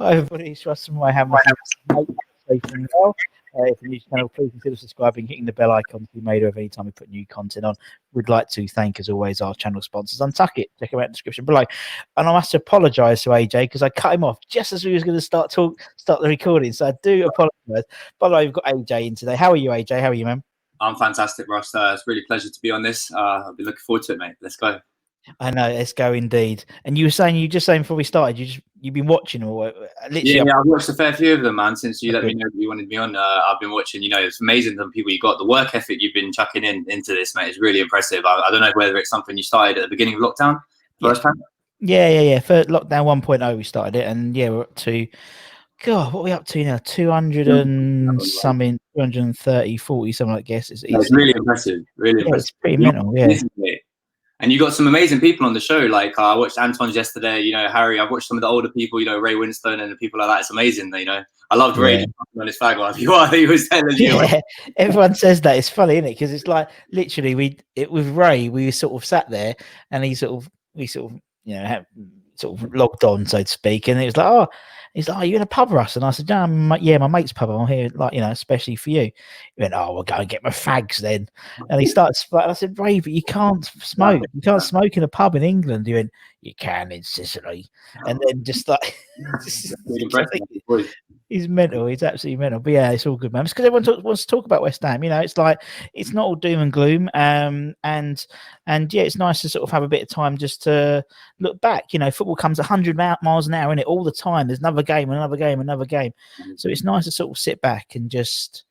Hi everybody, it's Russ from my hammer. Well. If you're new to the channel, please consider subscribing, hitting the bell icon to be made aware of any time we put new content on. We'd like to thank, as always, our channel sponsors, Untuck It. Check them out in the description below. And I must apologise to AJ because I cut him off just as we was going to start the recording. So I do apologise. By the way, we've got AJ in today. How are you, AJ? How are you, man? I'm fantastic, Russ. It's really a pleasure to be on this. I'll be looking forward to it, mate. Let's go. I know, let's go indeed. And you were just saying before we started, you've been watching or literally. Yeah, I've watched a fair few of them, man. Since you let me know that you wanted me on, I've been watching. You know, it's amazing the people you got, the work ethic you've been chucking into this, mate. It's really impressive. I don't know whether it's something you started at the beginning of lockdown, first time. Yeah. For lockdown 1.0, we started it, and yeah, we're up to. God, what are we up to now? 200 and something, 230, 40, something like that. It's really impressive. Really impressive. It's pretty mental, yeah. And you got some amazing people on the show. Like I watched Anton's yesterday, you know, Harry. I've watched some of the older people, you know, Ray Winston and the people like that. It's amazing, you know. I loved Ray on his flag off. He was telling you. Yeah, everyone says that. It's funny, isn't it? Because it's like literally with Ray, we sort of sat there and we sort of, you know, sort of logged on, so to speak, and it was like, oh, he's like, are you in a pub, Russ? And I said, no, yeah, my mate's pub. I'm here, like, you know, especially for you. He went, oh, we'll go and get my fags then. And he started, and I said, Ray, but you can't smoke. You can't smoke in a pub in England. He went, you can in Sicily. And then just like, he's mental. He's absolutely mental. But yeah, it's all good, man. It's because everyone wants to talk about West Ham. You know, it's like it's not all doom and gloom. And yeah, it's nice to sort of have a bit of time just to look back. You know, football comes 100 miles an hour in it all the time. There's another game, another game, another game. So it's nice to sort of sit back and just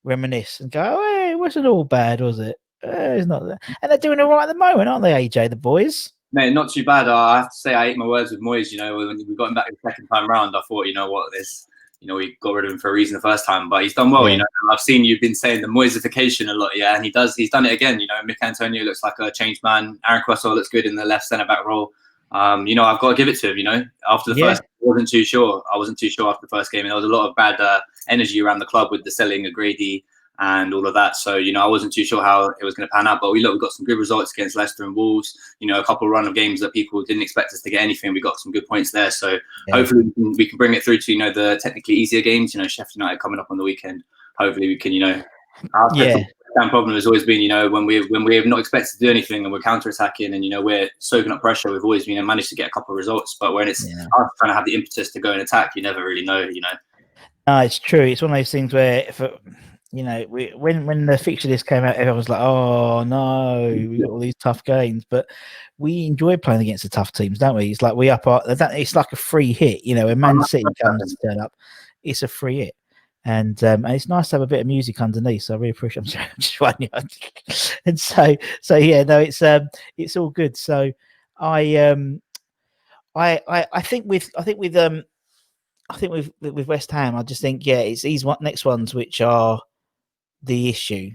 reminisce and go, oh, hey, it wasn't all bad, was it? It's not that. And they're doing all right at the moment, aren't they, AJ, the boys? Mate, not too bad. I have to say, I ate my words with Moyes. You know, when we got him back the second time round, I thought, you know what, we got rid of him for a reason the first time, but he's done well. You know, I've seen you've been saying the Moyesification a lot, and he's done it again. You know, Michail Antonio looks like a changed man. Aaron Cresswell looks good in the left centre back role. You know, I've got to give it to him. You know, after the first, I wasn't too sure after the first game, and there was a lot of bad energy around the club with the selling of Grady and all of that. So, you know, I wasn't too sure how it was going to pan out, but we got some good results against Leicester and Wolves. You know, a couple of run of games that people didn't expect us to get anything. We got some good points there. So hopefully we can bring it through to, you know, the technically easier games. You know, Sheffield United coming up on the weekend. Hopefully we can, you know, the problem has always been, you know, when we have not expected to do anything and we're counter-attacking and, you know, we're soaking up pressure, we've always, you know, managed to get a couple of results. But when it's us trying to have the impetus to go and attack, you never really know, you know. No, it's true. It's one of those things where you know, when the fixture list came out, everyone was like, "Oh no, we got all these tough games." But we enjoy playing against the tough teams, don't we? It's like it's like a free hit. You know, when Man City comes to turn up, it's a free hit, and it's nice to have a bit of music underneath. So I really appreciate. I'm just writing it. And so yeah, no, it's all good. So I think with West Ham, I just think it's these next ones which are the issue,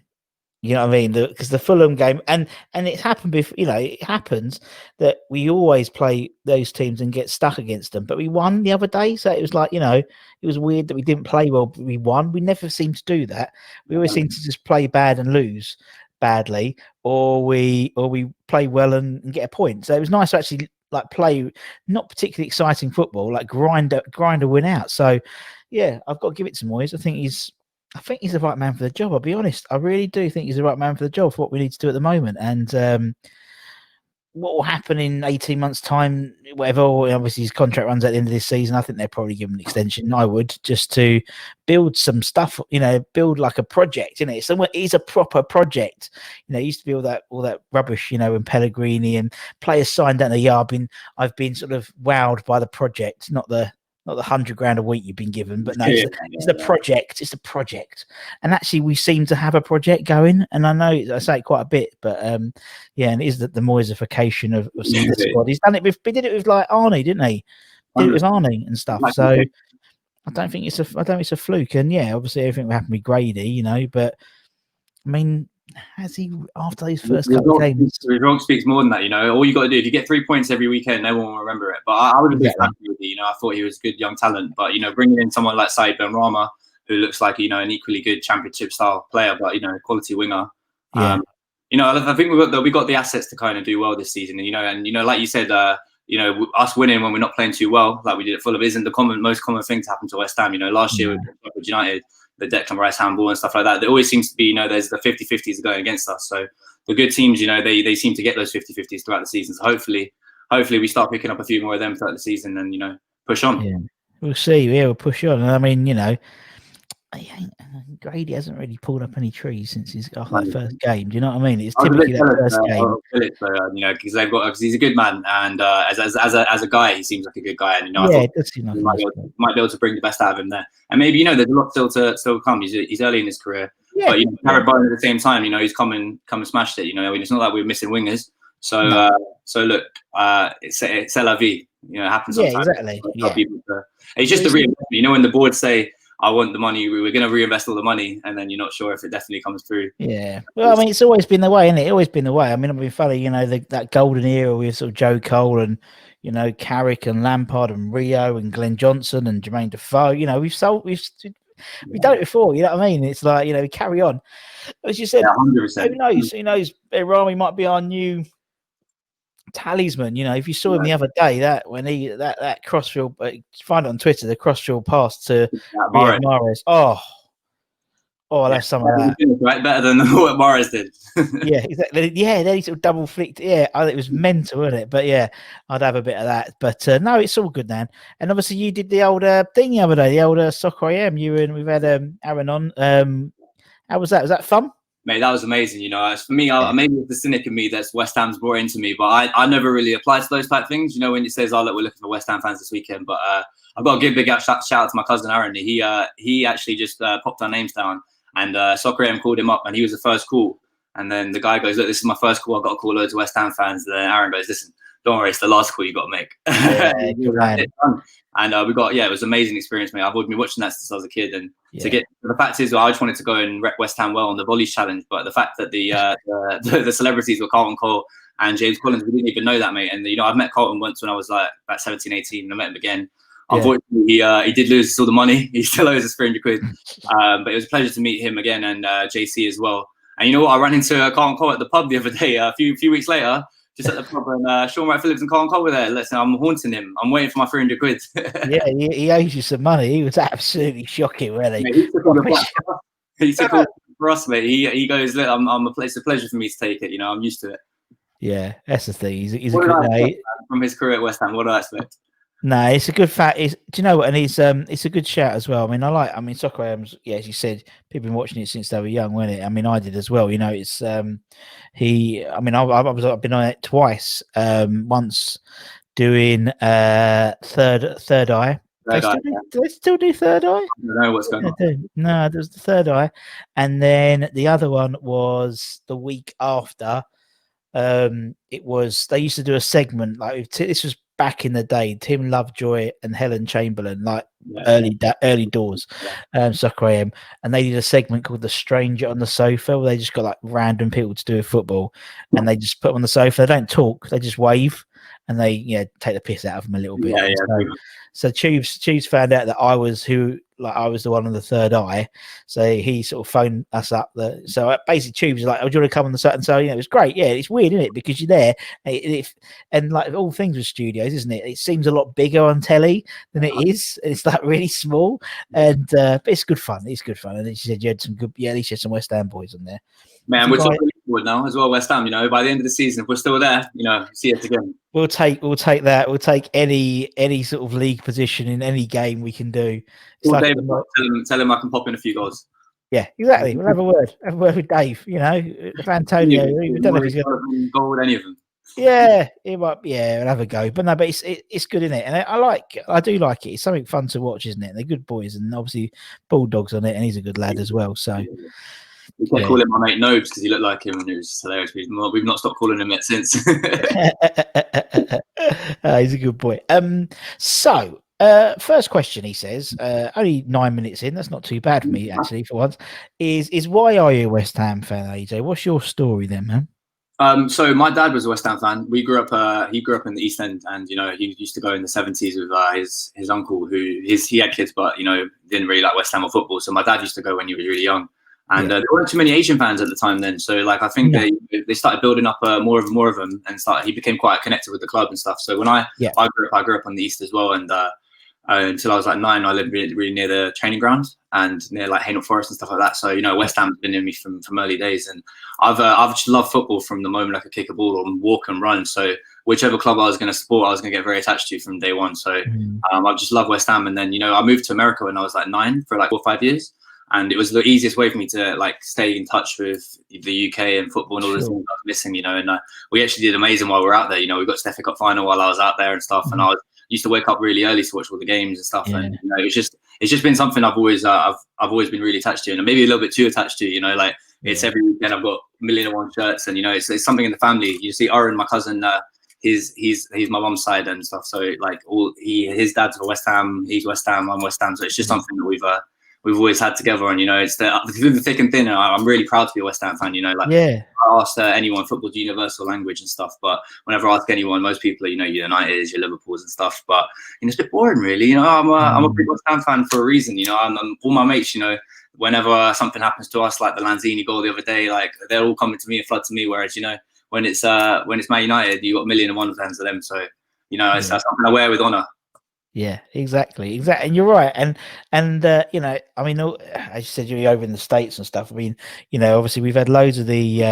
you know what I mean? Because the Fulham game, and it's happened before. You know, it happens that we always play those teams and get stuck against them. But we won the other day, so it was like, you know, it was weird that we didn't play well, but we won. We never seem to do that. We always seem to just play bad and lose badly, or we play well and get a point. So it was nice to actually like play not particularly exciting football, like grind a win out. So yeah, I've got to give it to Moyes. I think he's the right man for the job. I'll be honest. I really do think he's the right man for the job for what we need to do at the moment. And what will happen in 18 months' time, whatever, obviously his contract runs at the end of this season. I think they'll probably give him an extension. I would, just to build some stuff, you know, build like a project, you know. It's a proper project. You know, it used to be all that rubbish, you know, when Pellegrini and players signed down the yard. I've been sort of wowed by the project, not the $100,000 a week you've been given, but no, it's the project. It's the project, and actually, we seem to have a project going. And I know I say it quite a bit, but and it is the Moyesification of some of the squad. He did it with like Arnie, didn't he? Did it with Arnie and stuff. So I don't think it's a fluke. And yeah, obviously everything will happen with Grady, you know. But I mean, has he, after these first couple of games? The result speaks more than that, you know. All you got to do, if you get 3 points every weekend, no one will remember it. But I would have been happy with it, you know. I thought he was good young talent. But, you know, bringing in someone like Said Benrahma, who looks like, you know, an equally good championship-style player, but, you know, quality winger. You know, I think we got the assets to kind of do well this season. And, you know, like you said, you know, us winning when we're not playing too well, like we did at Fulham, isn't the most common thing to happen to West Ham. You know, last year with United, the Declan Rice handball and stuff like that, there always seems to be, you know, there's the 50-50s going against us. So the good teams, you know, they seem to get those 50-50s throughout the season. So hopefully we start picking up a few more of them throughout the season and, you know, push on. Yeah, we'll see. Yeah, we'll push on. And I mean, you know, Grady hasn't really pulled up any trees since his first game. Do you know what I mean? It's typically that first game. You know, because he's a good man, and as a guy, he seems like a good guy. And you know, yeah, it does seem like he might be able to bring the best out of him there. And maybe, you know, there's a lot still come. He's early in his career, but you know, Carabao at the same time, you know, he's come and smashed it. You know, I mean, it's not like we're missing wingers. So look, it's la vie. You know, it happens sometimes. Exactly. It's just the reinvestment. You know, when the board say, I want the money, we're going to reinvest all the money, and then you're not sure if it definitely comes through. Yeah. Well, I mean, it's always been the way, isn't it? It's always been the way. I mean, it'd be funny, you know, that golden era with sort of Joe Cole and, you know, Carrick and Lampard and Rio and Glenn Johnson and Jermaine Defoe. You know, we've done it before. You know what I mean? It's like, you know, we carry on. As you said, 100%. Who knows? Who knows? Rami might be our new talisman. You know, if you saw him the other day, that when that crossfield, find it on Twitter, the crossfield pass to Riyad Mahrez. I'll have some of that. Right, better than what Mahrez did. Yeah, exactly. Yeah, then he sort of double flicked. Yeah, it was mental, wasn't it? But yeah, I'd have a bit of that. But no, it's all good, man. And obviously, you did the old thing the other day, the old Soccer AM. We've had Aaron on. How was that? Was that fun? Mate, that was amazing. You know, for me, maybe it's the cynic in me that's West Ham's brought into me, but I never really applied to those type of things. You know, when it says, "Oh, look, we're looking for West Ham fans this weekend," but I've got to give a big shout out to my cousin Aaron. He actually just popped our names down, and Soccer AM called him up, and he was the first call. And then the guy goes, "Look, this is my first call. I've got to call loads of West Ham fans." And then Aaron goes, "Listen, don't worry, it's the last call you got to make." Yeah, good man. And it was an amazing experience, mate. I've been watching that since I was a kid, and the fact is, I just wanted to go and rep West Ham well on the volleys challenge, but the fact that the celebrities were Carlton Cole and James Collins, we didn't even know that, mate. And you know, I've met Carlton once when I was like about 17, 18, and I met him again. Unfortunately, he did lose all the money. He still owes us 300 quid. But it was a pleasure to meet him again and JC as well. And you know what? I ran into Carlton Cole at the pub the other day, a few weeks later. Just at the pub, and Sean Wright Phillips and Carlton Cole were there. Listen, I'm haunting him. I'm waiting for my 300 quid. Yeah, he owes you some money. He was absolutely shocking, wasn't he? He took all for us, mate. He goes, look, it's a pleasure for me to take it. You know, I'm used to it. Yeah, that's the thing. He's a good guy. From his career at West Ham, what do I expect? No, it's a good fact. Do you know what? And it's a good shout as well. I mean, Soccer AM's, as you said, people have been watching it since they were young, weren't it? I mean, I did as well. You know, it's I've been on it twice. Once doing Third Eye. Do they still do Third Eye? I don't know what's going on. No, there was the Third Eye, and then the other one was the week after. It was they used to do a segment like this was back in the day. Tim Lovejoy and Helen Chamberlain, like early doors, Soccer AM, and they did a segment called "The Stranger on the Sofa," where they just got like random people to do with football, and they just put them on the sofa. They don't talk; they just wave, and they take the piss out of them a little bit. So Tubes found out that I was the one on the Third Eye, so he sort of phoned us up. So basically, Tubes was like, "Oh, do you want to come on the set?" And so it was great. Yeah, it's weird, isn't it? Because you're there, and like all things with studios, isn't it? It seems a lot bigger on telly than it is. It's like really small, and but it's good fun. It's good fun. And then she said you had some good, at least you had some West Ham boys on there. Man, we're talking forward now as well. West Ham, you know, by the end of the season, if we're still there, you know, see us again. We'll take that. We'll take any sort of league position in any game we can do. Tell him I can pop in a few goals. Yeah, exactly. We'll have a word with Dave. You know, Antonio. We don't know if he's going to go with any of them. Yeah, it might. Yeah, we'll have a go. But no, but it's good, isn't it? And I do like it. It's something fun to watch, isn't it? They're good boys, and obviously Bulldog's on it, and he's a good lad as well. So. We kept calling my mate Nobes because he looked like him, and it was hilarious. We've not stopped calling him it since. He's a good boy. So first question, he says, only 9 minutes in. That's not too bad for me, actually, for once. Is why are you a West Ham fan, AJ? What's your story then, man? So my dad was a West Ham fan. We grew up. He grew up in the East End, and you know he used to go in the 70s with his uncle, he had kids, but you know didn't really like West Ham or football. So my dad used to go when he was really young. And there weren't too many Asian fans at the time then, so like I think they started building up more of them, and he became quite connected with the club and stuff. So when I grew up on the east as well, and until I was like 9, I lived really near the training ground and near like Hainault Forest and stuff like that. So West Ham's been in me from early days, and I've just loved football from the moment I could kick a ball or walk and run. So whichever club I was going to support, I was going to get very attached to from day one. So I've just loved West Ham, and then I moved to America when I was like 9 for like 4 or 5 years. And it was the easiest way for me to like stay in touch with the UK and football and all those things I was missing, and we actually did amazing while we were out there. We got Steffi Cup final while I was out there and stuff, and I used to wake up really early to watch all the games and stuff. And it's just been something I've always been really attached to, and maybe a little bit too attached to. Like it's every weekend I've got 1,000,001 shirts, and it's something in the family. You see, Oren, my cousin, he's my mum's side and stuff. So like his dad's for West Ham, he's West Ham, I'm West Ham. So it's just something that we've always had together, and it's through the thick and thin. And I'm really proud to be a West Ham fan. I asked anyone, football's a universal language and stuff. But whenever I ask anyone, most people are your Uniteds, your Liverpools and stuff. But it's a bit boring, really. I'm a big West Ham fan for a reason. I'm all my mates. Whenever something happens to us, like the Lanzini goal the other day, like they're all coming to me and flood to me. Whereas when it's Man United, you got 1,000,001 fans of them. So it's something I wear with honour. Yeah, exactly, and you're right, and I mean, as you said, you're over in the States and stuff. I mean, obviously we've had loads of the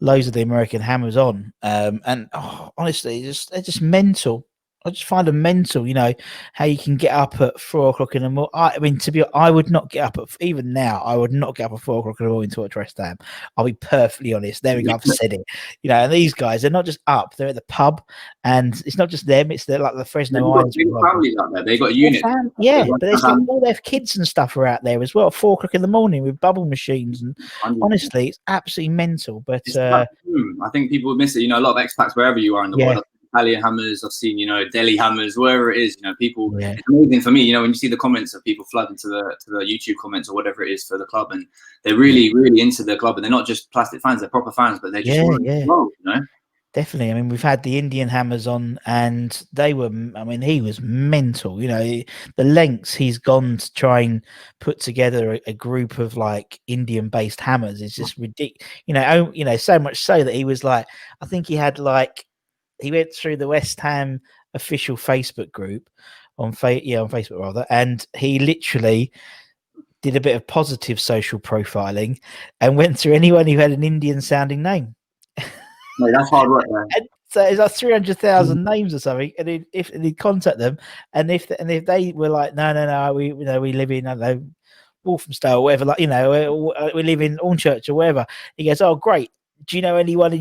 American Hammers on, and honestly, they're just mental. I just find them mental, how you can get up at 4 o'clock in the morning. I mean, I would not get up even now. I would not get up at 4 o'clock in the morning to watch West Ham. I'll be perfectly honest. There we go. I've said it. And these guys, they're not just up. They're at the pub, and it's not just them. It's like the Fresno Irons. They've got families out there. They've got units. But they've got all their kids and stuff are out there as well. At 4 o'clock in the morning with bubble machines, and honestly, it's absolutely mental. But I think people would miss it. A lot of expats wherever you are in the world. Italian Hammers, I've seen, Delhi Hammers, wherever it is, people. It's amazing for me, when you see the comments of people flooding to the YouTube comments or whatever it is for the club, and they're really, really into the club, and they're not just plastic fans, they're proper fans, but they just want to grow, Definitely. I mean, we've had the Indian Hammers on, and he was mental. The lengths he's gone to try and put together a group of like Indian-based Hammers is just ridiculous. So much so that he was like, I think he had like. He went through the West Ham official Facebook group on Facebook rather, and he literally did a bit of positive social profiling and went through anyone who had an Indian sounding name. No, that's hard work, man. So it's like 300,000 names or something, and he'd contact them, and if they were like, no, we live in Walthamstow or whatever, like we live in Hornchurch or wherever, he goes, oh great. Do you know anyone in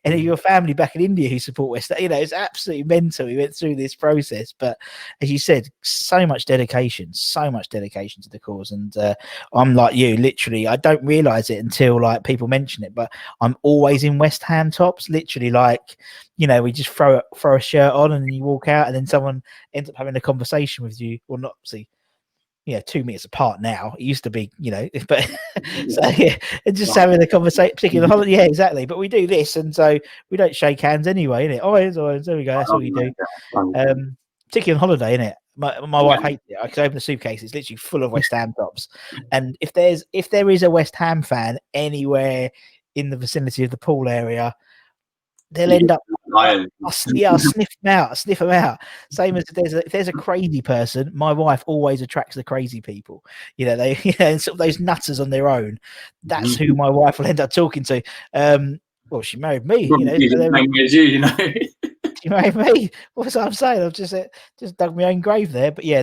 any of your family back in India who support West Ham? It's absolutely mental. He went through this process, but as you said, so much dedication to the cause. And I'm like you, literally, I don't realise it until like people mention it, but I'm always in West Ham tops. Literally, like we just throw a shirt on and then you walk out, and then someone ends up having a conversation with you, or not. See. 2 meters apart now. It used to be, but just having a conversation, particularly on holiday. Yeah, exactly. But we do this, and so we don't shake hands anyway, innit? Oh, there we go. That's what we do. Particularly on holiday, innit? My wife hates it. I can open the suitcase; it's literally full of West Ham tops. And if there is a West Ham fan anywhere in the vicinity of the pool area, they'll end up. I'll sniff them out. Same as if there's a crazy person, my wife always attracts the crazy people. They sort of those nutters on their own. That's who my wife will end up talking to. Well, she married me. She married me. What's what I'm saying? I've just dug my own grave there. But I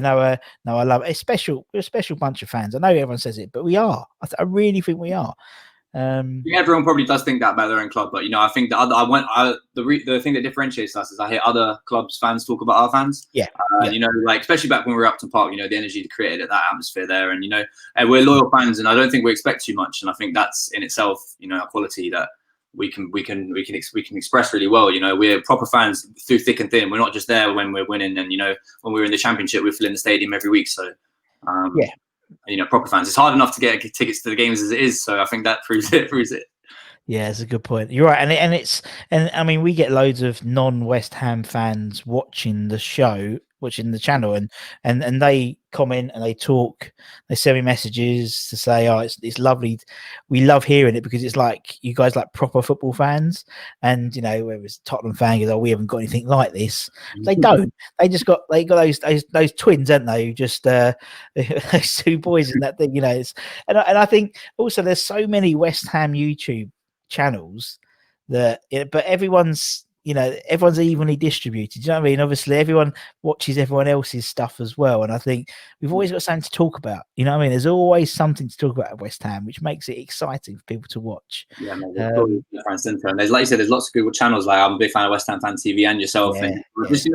love it. We're a special bunch of fans. I know everyone says it, but we are. I really think we are. Everyone probably does think that about their own club, but I think the thing that differentiates us is I hear other clubs fans talk about our fans. Like especially back when we were Upton Park, the energy created at that atmosphere there, and we're loyal fans, and I don't think we expect too much, and I think that's in itself a quality that we can express really well. We're proper fans through thick and thin. We're not just there when we're winning, and when we're in the Championship, we're filling the stadium every week. So proper fans. It's hard enough to get tickets to the games as it is, so I think that proves it. Yeah, it's a good point. You're right, and I mean, we get loads of non-West Ham fans watching the show, watching the channel, and they comment and they talk. They send me messages to say, "Oh, it's lovely. We love hearing it because it's like you guys like proper football fans." And whether it's Tottenham fan goes, "Oh, we haven't got anything like this." They don't. They got those twins, haven't they? Who just those two boys in that thing. And I think also there's so many West Ham YouTube channels that, but everyone's evenly distributed. Do you know what I mean? Obviously, everyone watches everyone else's stuff as well, and I think we've always got something to talk about. You know what I mean? There's always something to talk about at West Ham, which makes it exciting for people to watch. Yeah, mate, and there's, like you said, there's lots of good channels. Like, I'm a big fan of West Ham Fan TV and yourself, and just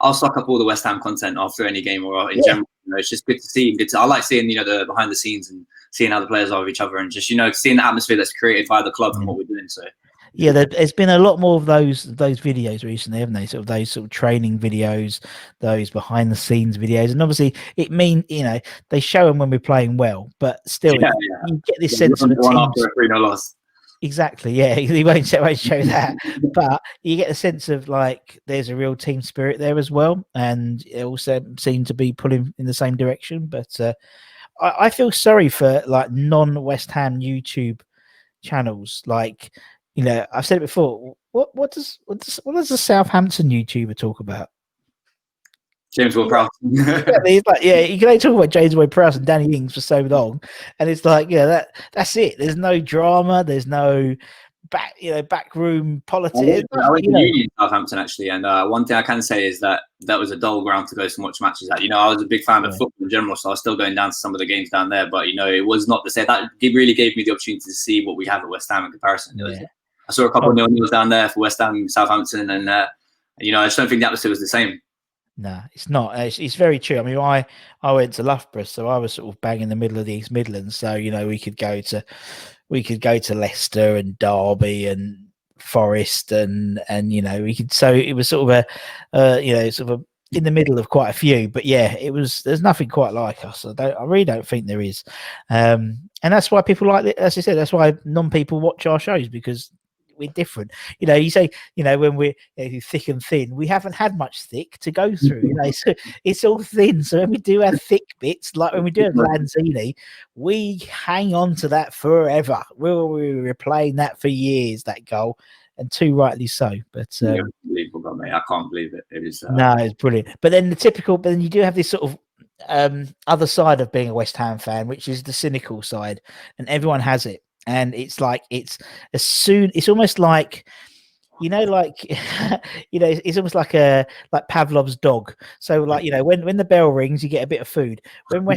I'll suck up all the West Ham content after any game or in general. It's just good to see. I like seeing the behind the scenes and seeing how the players are with each other, and just seeing the atmosphere that's created by the club and what we're doing. So. Yeah, there's been a lot more of those videos recently, haven't they? Sort of those sort of training videos, those behind the scenes videos, and obviously they show them when we're playing well, but still you get this sense of a team. After a 3-0 loss. Exactly, yeah, he won't show that, but you get a sense of like there's a real team spirit there as well, and it also seemed to be pulling in the same direction. But I feel sorry for like non-West Ham YouTube channels, like. I've said it before. What does the Southampton YouTuber talk about? James Ward-Prowse. He's like, you can only talk about James Ward-Prowse and Danny Ings for so long, and it's like, that's it. There's no drama. There's no backroom politics. I went to uni in Southampton actually, and one thing I can say is that was a dull ground to go to watch matches at. I was a big fan of football in general, so I was still going down to some of the games down there. But it was not the same. That really gave me the opportunity to see what we have at West Ham in comparison. I saw a couple of 0-0s down there for West Ham, Southampton, and I just don't think the atmosphere was the same. No, it's not. It's very true. I mean, I went to Loughborough, so I was sort of bang in the middle of the East Midlands. So we could go to Leicester and Derby and Forest, and we could. So it was sort of a in the middle of quite a few. But there's nothing quite like us. I really don't think there is, and that's why people like it. As I said, that's why non-people watch our shows, because we're different. You say, when we're thick and thin, we haven't had much thick to go through. So it's all thin. So when we do have thick bits, like when we do have Lanzini, we hang on to that forever. We were playing that for years, that goal, and too rightly so. But unbelievable, mate. I can't believe it. It is no, it's brilliant. But then then you do have this sort of other side of being a West Ham fan, which is the cynical side, and everyone has it. And it's like it's almost like it's almost like Pavlov's dog. So when the bell rings, you get a bit of food. When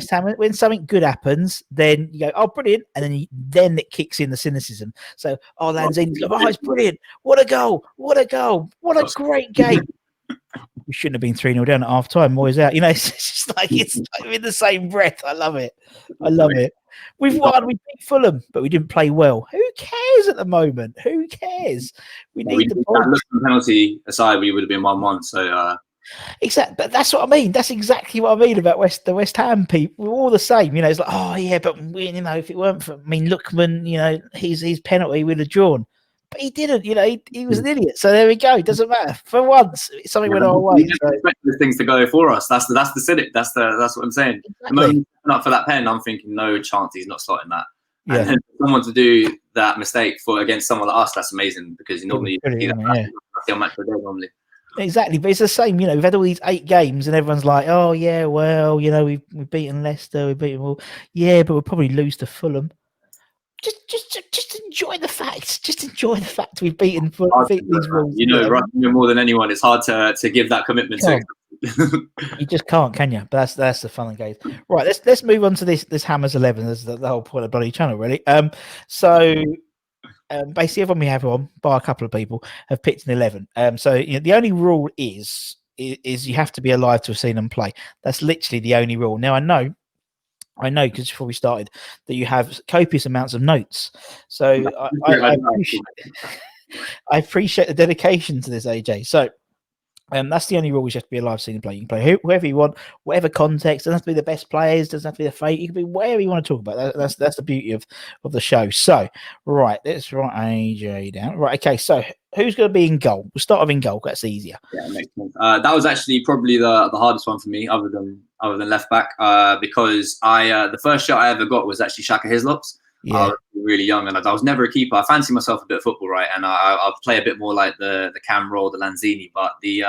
something good happens, then you go, oh, brilliant, and then it kicks in the cynicism. So Lanzini's like, oh, it's brilliant, what a goal, what a great game. We shouldn't have been 3-0 down at half time. Moyes out. It's just like it's in the same breath. I love it. We've won. We beat Fulham, but we didn't play well. Who cares at the moment? Who cares? We need the points. Penalty aside, we would have been 1-1. So exactly. But that's what I mean. That's exactly what I mean about the West Ham people. We're all the same. It's like, oh yeah, but if it weren't for Lookman, his penalty would have drawn. But he didn't, he was an idiot. So there we go. It doesn't matter. For once, something went our way. Expect things to go for us. That's the cynic. That's what I'm saying. Exactly. The moment up for that pen, I'm thinking, no chance he's not slotting that. Yeah. And then someone to do that mistake against someone like us, that's amazing, because normally you see that match for day normally. Exactly, but it's the same. We've had all these 8 games, and everyone's like, "Oh yeah, well, we've beaten Leicester, we've beaten all, yeah, but we'll probably lose to Fulham." Just enjoy the fact. Just enjoy the fact we've beaten these Wolves. More than anyone, it's hard to give that commitment to. You just can't, can you? But that's the fun and games. Right, let's move on to this Hammers 11. That's the whole point of the bloody channel, really. So basically, everyone we have on, by a couple of people, have picked an 11. So the only rule is you have to be alive to have seen them play. That's literally the only rule. Now I know because before we started that you have copious amounts of notes. So I appreciate the dedication to this, Ajay. So that's the only rule. You have to be alive, seeing play. You can play whoever you want, whatever context. Doesn't have to be the best players. Doesn't have to be the fate. You can be whatever you want to talk about. That's the beauty of the show. So right, let's write Ajay down. Right, okay. So who's going to be in goal? We'll start off in goal. That's easier. Yeah, it makes sense. That was actually probably the hardest one for me, other than left back, because the first shot I ever got was actually Shaka Hislop's. Yeah. I was really young, and I was never a keeper. I fancy myself a bit of football, right? And I'll play a bit more like the Cam Roll, the Lanzini. But the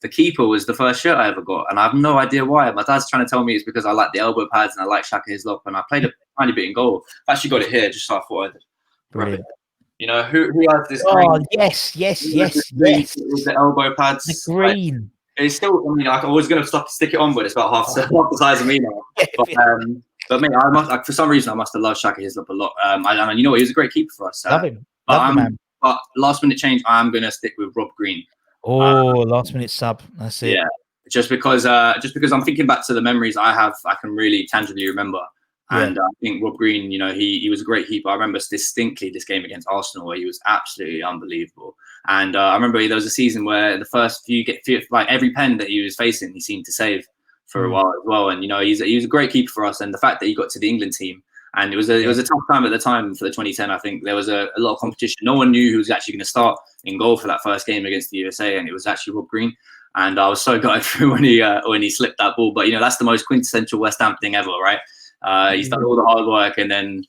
keeper was the first shirt I ever got, and I have no idea why. My dad's trying to tell me it's because I like the elbow pads and I like Shaka Hislop, and I played a tiny bit in goal. I've actually got it here, just so I thought I'd grab it. You know, who has this green? Oh, yes. With the elbow pads. The green. It's still, I mean, I was going to stick it on, but it's about half the size of me now. But mate, I must, for some reason, I must have loved Shaka Hislop a lot. You know what, he was a great keeper for us. Love him. Man. But last minute change, I'm going to stick with Rob Green. Oh, last minute sub. That's it. Yeah, just because I'm thinking back to the memories I have, I can really tangibly remember. And I think Rob Green, you know, he was a great keeper. I remember distinctly this game against Arsenal where he was absolutely unbelievable. And I remember there was a season where the first few like every pen that he was facing, he seemed to save for a while as well. And you know, he was a great keeper for us. And the fact that he got to the England team, and it was a tough time at the time for the 2010. I think there was a lot of competition. No one knew who was actually going to start in goal for that first game against the USA, and it was actually Rob Green. And I was so gutted through when he slipped that ball. But you know, that's the most quintessential West Ham thing ever, right? He's done all the hard work, and then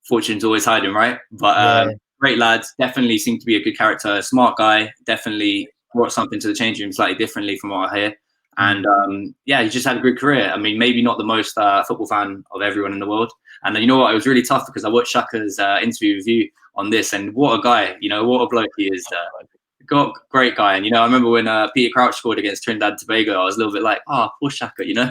fortune's always hiding, right? But great lad, definitely seemed to be a good character, smart guy, definitely brought something to the changing room slightly differently from what I hear. And he just had a good career. I mean, maybe not the most football fan of everyone in the world. And you know what? It was really tough because I watched Shaka's interview with you on this, and what a guy, you know, what a bloke he is. Great guy. And, you know, I remember when Peter Crouch scored against Trinidad and Tobago, I was a little bit like, poor Shaka, you know.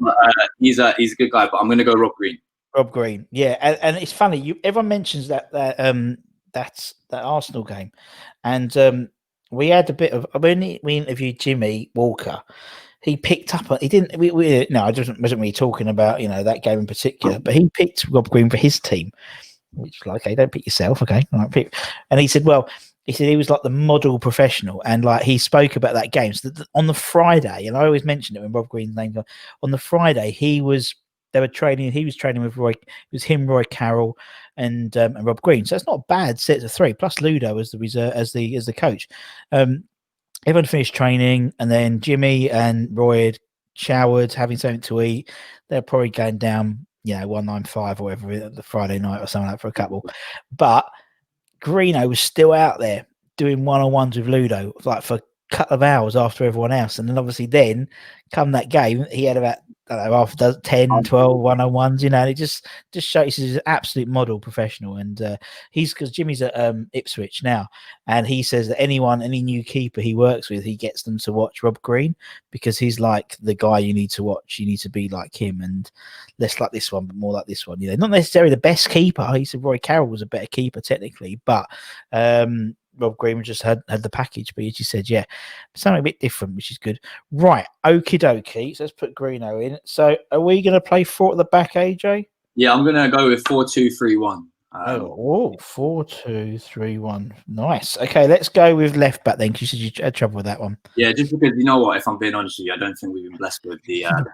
But, he's a good guy, but I'm going to go Rob Green. Rob Green, yeah. And it's funny, everyone mentions that Arsenal game. And we had a bit of, when we interviewed Jimmy Walker, he picked up, he didn't, I wasn't really talking about, you know, that game in particular, but he picked Rob Green for his team, which is like, okay, don't pick yourself, okay. All right, pick. And he said, he was like the model professional, and like he spoke about that game. So on the Friday, and I always mention it when Rob Green's name goes on the Friday, he was training with Roy. It was him, Roy Carroll, and Rob Green. So it's not a bad set of three. Plus Ludo as the reserve, as the coach. Everyone finished training, and then Jimmy and Roy had showered, having something to eat. They're probably going down, you know, 195 or whatever the Friday night or something like that for a couple, but Greeno was still out there doing one-on-ones with Ludo, like for a couple of hours after everyone else. And then obviously then come that game, he had about, I don't know, after 10, 12 one-on-ones, you know, and it just shows he's an absolute model professional. And because Jimmy's at Ipswich now, and he says that any new keeper he works with, he gets them to watch Rob Green, because he's like the guy you need to watch. You need to be like him, and less like this one, but more like this one. You know, not necessarily the best keeper. He said Roy Carroll was a better keeper technically, but Rob Green just had the package. But as you said, yeah, something a bit different, which is good. Right, okie dokie. So let's put Greeno in. So are we going to play 4 at the back, AJ? Yeah, I'm going to go with 4-2-3-1. 4-2-3-1. Nice. Okay, let's go with left back then, because you had trouble with that one. Yeah, just because, you know what, if I'm being honest with you, I don't think we've been blessed with the best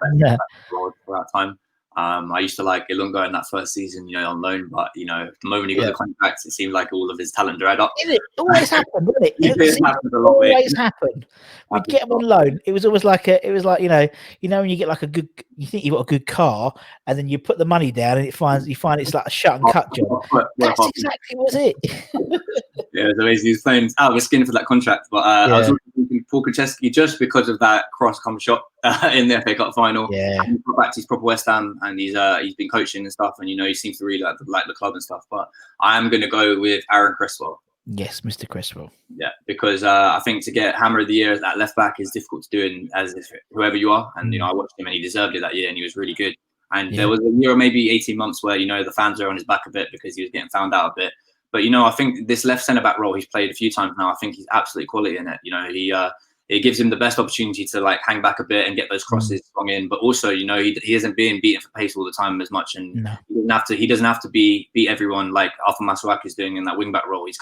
for that time. I used to like Ilunga in that first season, you know, on loan, but you know, the moment he got the contract, it seemed like all of his talent dried up. It always happened, didn't it? Always happened. We get him on loan. It was always like you know when you get like you think you've got a good car, and then you put the money down, and you find it's like a shut and cut job. That's exactly what it. Yeah, it was amazing. He was playing out of his skin for that contract, but I was thinking Paul Krzyzewski just because of that cross-come shot in the FA Cup final. Yeah, and he got back to his proper West Ham, and he's been coaching and stuff, and you know he seems to really like the club and stuff. But I am going to go with Aaron Cresswell. Yes, Mr. Cresswell. Yeah, because I think to get Hammer of the Year at left back is difficult to do, as whoever you are. And you know, I watched him and he deserved it that year, and he was really good. And there was a year or maybe 18 months where you know the fans were on his back a bit because he was getting found out a bit. But you know, I think this left centre back role he's played a few times now. I think he's absolutely quality in it. You know, it gives him the best opportunity to like hang back a bit and get those crosses swung in. But also, you know, he isn't being beaten for pace all the time as much, and he doesn't have to beat everyone like Alpha Masuaki is doing in that wing back role. He's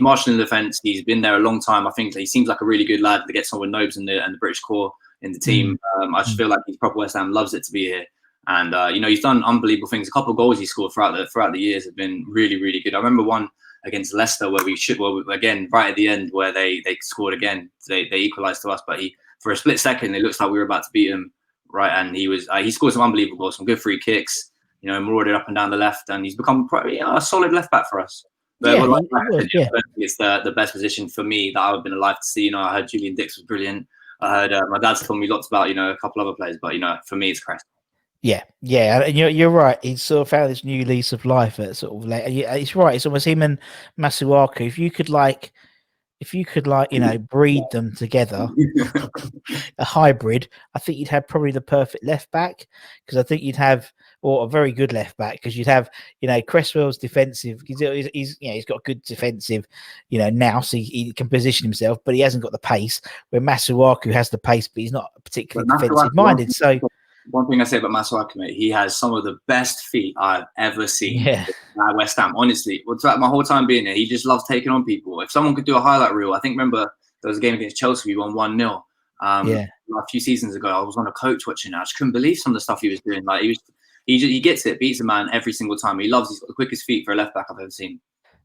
marshalling the defence. He's been there a long time. I think he seems like a really good lad to get someone with Nobes and the British core in the team. I just feel like he's proper West Ham, loves it to be here. And you know, he's done unbelievable things. A couple of goals he scored throughout the years have been really, really good. I remember one against Leicester, where again right at the end where they scored again, they equalised to us. But for a split second, it looks like we were about to beat him, right? And he scored some unbelievable goals, some good free kicks, marauded up and down the left, and he's become probably a solid left back for us. But I don't think it's the best position for me that I've been alive to see. I heard Julian Dix was brilliant. I heard my dad's told me lots about a couple other players, but for me it's Cresswell. Yeah, and you're right. He's sort of found this new lease of life at sort of it's right. It's almost him and Masuaku. If you could breed them together, a hybrid, I think you'd have probably the perfect left back, because I think you'd have a very good left back, because you'd have Cresswell's defensive. He's got good defensive, now, so he can position himself, but he hasn't got the pace. Where Masuaku has the pace, but he's not particularly defensive minded. So. One thing I say about Masuaku, mate, he has some of the best feet I've ever seen at West Ham. Honestly, my whole time being there, he just loves taking on people. If someone could do a highlight reel, I think, remember there was a game against Chelsea, we won 1-0. A few seasons ago, I was on a coach watching it. I just couldn't believe some of the stuff he was doing. Like he gets it, beats a man every single time. He's got the quickest feet for a left back I've ever seen.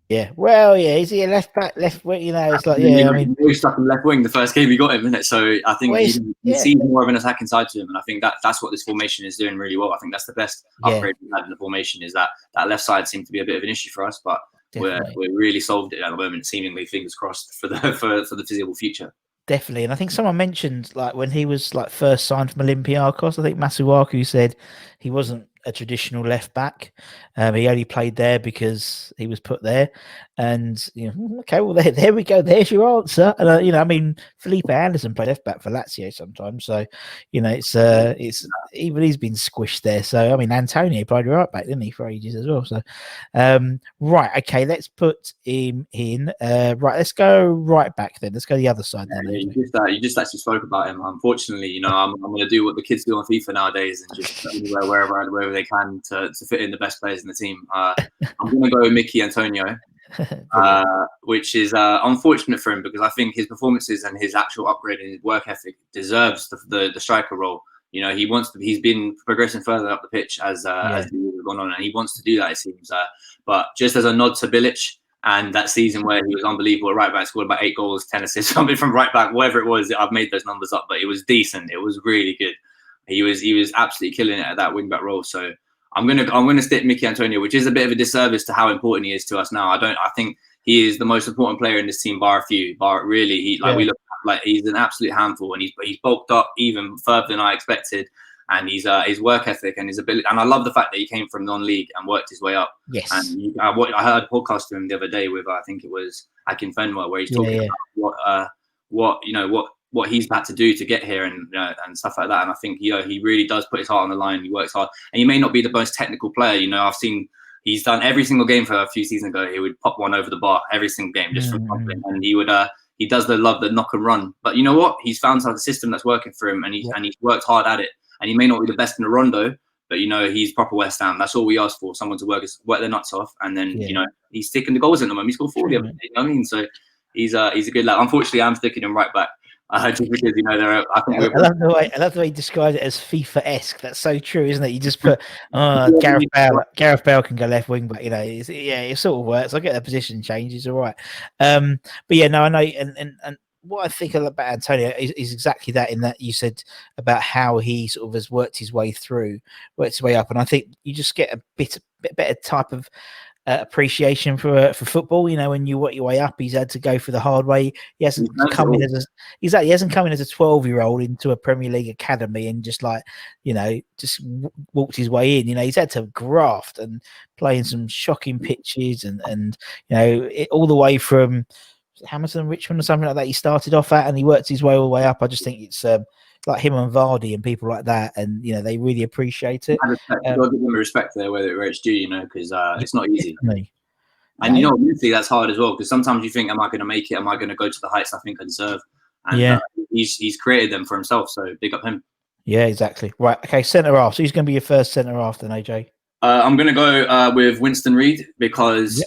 Yeah, well, is he a left back, left wing? It's like, he was stuck in left wing the first game we got him, isn't it? So I think he sees more of an attacking side to him, and I think that's what this formation is doing really well. I think that's the best upgrade we've had in the formation, is that left side seemed to be a bit of an issue for us, but we're really solved it at the moment. Seemingly, fingers crossed for the foreseeable future. Definitely, and I think someone mentioned when he was first signed from Olympiacos, I think Masuaku said he wasn't a traditional left back. He only played there because he was put there, and okay, well there we go. There's your answer. And Felipe Anderson played left back for Lazio sometimes, so it's even he's been squished there. So Antonio played right back, didn't he, for ages as well? So right, okay, let's put him in. Right, let's go right back then. Let's go the other side. You just actually spoke about him. Unfortunately, I'm going to do what the kids do on FIFA nowadays and just wherever they can to fit in the best players in the team. I'm going to go with Michail Antonio, which is unfortunate for him, because I think his performances and his actual upgrade in his work ethic deserves the striker role. He's been progressing further up the pitch as the years have gone on, and he wants to do that, it seems. But just as a nod to Bilic, and that season where he was unbelievable at right back, scored about 8 goals, 10 assists, something from right back, whatever it was. I've made those numbers up, but it was decent. It was really good. He was absolutely killing it at that wing back role. So I'm gonna stick Michail Antonio, which is a bit of a disservice to how important he is to us now. I think he is the most important player in this team, bar a few. We look like he's an absolute handful, and he's bulked up even further than I expected. And his work ethic and his ability, and I love the fact that he came from non-league and worked his way up. Yes. And I heard a podcast to him the other day with I think it was Akin Fenwa, where he's talking about what he's had to do to get here and stuff like that. And I think he really does put his heart on the line. He works hard, and he may not be the most technical player. I've seen he's done every single game for a few seasons ago. He would pop one over the bar every single game just from popping, and he does love the knock and run. But you know what? He's found a system that's working for him, and he's worked hard at it. And he may not be the best in the rondo, but he's proper West Ham. That's all we ask for: someone to work their nuts off, and then he's sticking the goals in them. He scored 40 of them. You know what I mean? So he's a good lad. Unfortunately, I'm sticking him right back. Just because I love the way you described it as FIFA-esque. That's so true, isn't it? You just put Gareth Bale can go left wing back. It sort of works. I get the position changes, all right. But I know, and what I think about Antonio is exactly that, in that you said about how he sort of has worked his way up, and I think you just get a bit better type of appreciation for football. When you work your way up, he's had to go for the hard way. He hasn't come in as a 12-year-old into a Premier League academy and just just walked his way in. He's had to graft and play in some shocking pitches, and all the way from Hamilton, Richmond, or something like that. He started off at, and he worked his way all the way up. I just think it's like him and Vardy and people like that, and they really appreciate it. You've got to give them respect there where it's due, because it's not easy. And mentally that's hard as well, because sometimes you think, am I going to make it? Am I going to go to the heights I think I deserve? And he's created them for himself, so big up him. Yeah, exactly. Right, okay, centre half. So he's going to be your first centre half then, AJ? I'm going to go with Winston Reid, because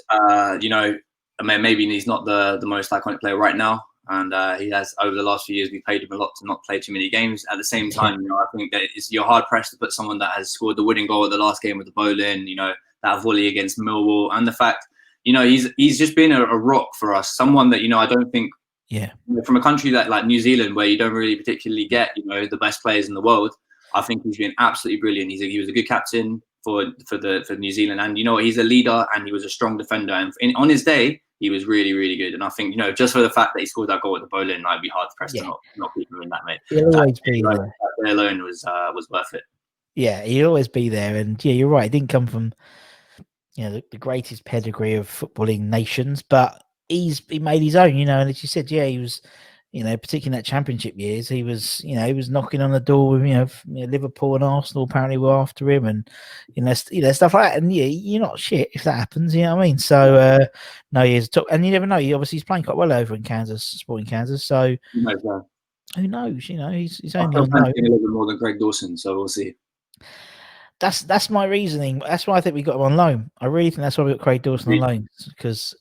maybe he's not the most iconic player right now, and he has, over the last few years, we paid him a lot to not play too many games. At the same time, I think that you're hard pressed to put someone that has scored the winning goal at the last game with the bowling, that volley against Millwall, and the fact he's just been a rock for us. Someone that I don't think. Yeah. From a country like New Zealand, where you don't really particularly get the best players in the world, I think he's been absolutely brilliant. He was a good captain for New Zealand, and he's a leader and he was a strong defender. And on his day, he was really, really good. And I think just for the fact that he scored that goal at the bowling, I'd be hard pressed to not keep him in that, mate. He'll always be there. That alone was worth it. Yeah, he'll always be there. And yeah, you're right. He didn't come from the greatest pedigree of footballing nations, but he made his own. And as you said, yeah, he was. Particularly in that championship years, he was knocking on the door with, Liverpool and Arsenal apparently were after him, and stuff like that. And yeah, you're not shit if that happens. You know what I mean? So no, he's top, and you never know. Obviously, he's playing quite well over in Kansas, Sporting Kansas. So who knows? He's only on loan. A little bit more than Greg Dawson, so we'll see. That's my reasoning. That's why I think we got him on loan. I really think that's why we got Craig Dawson on loan, because.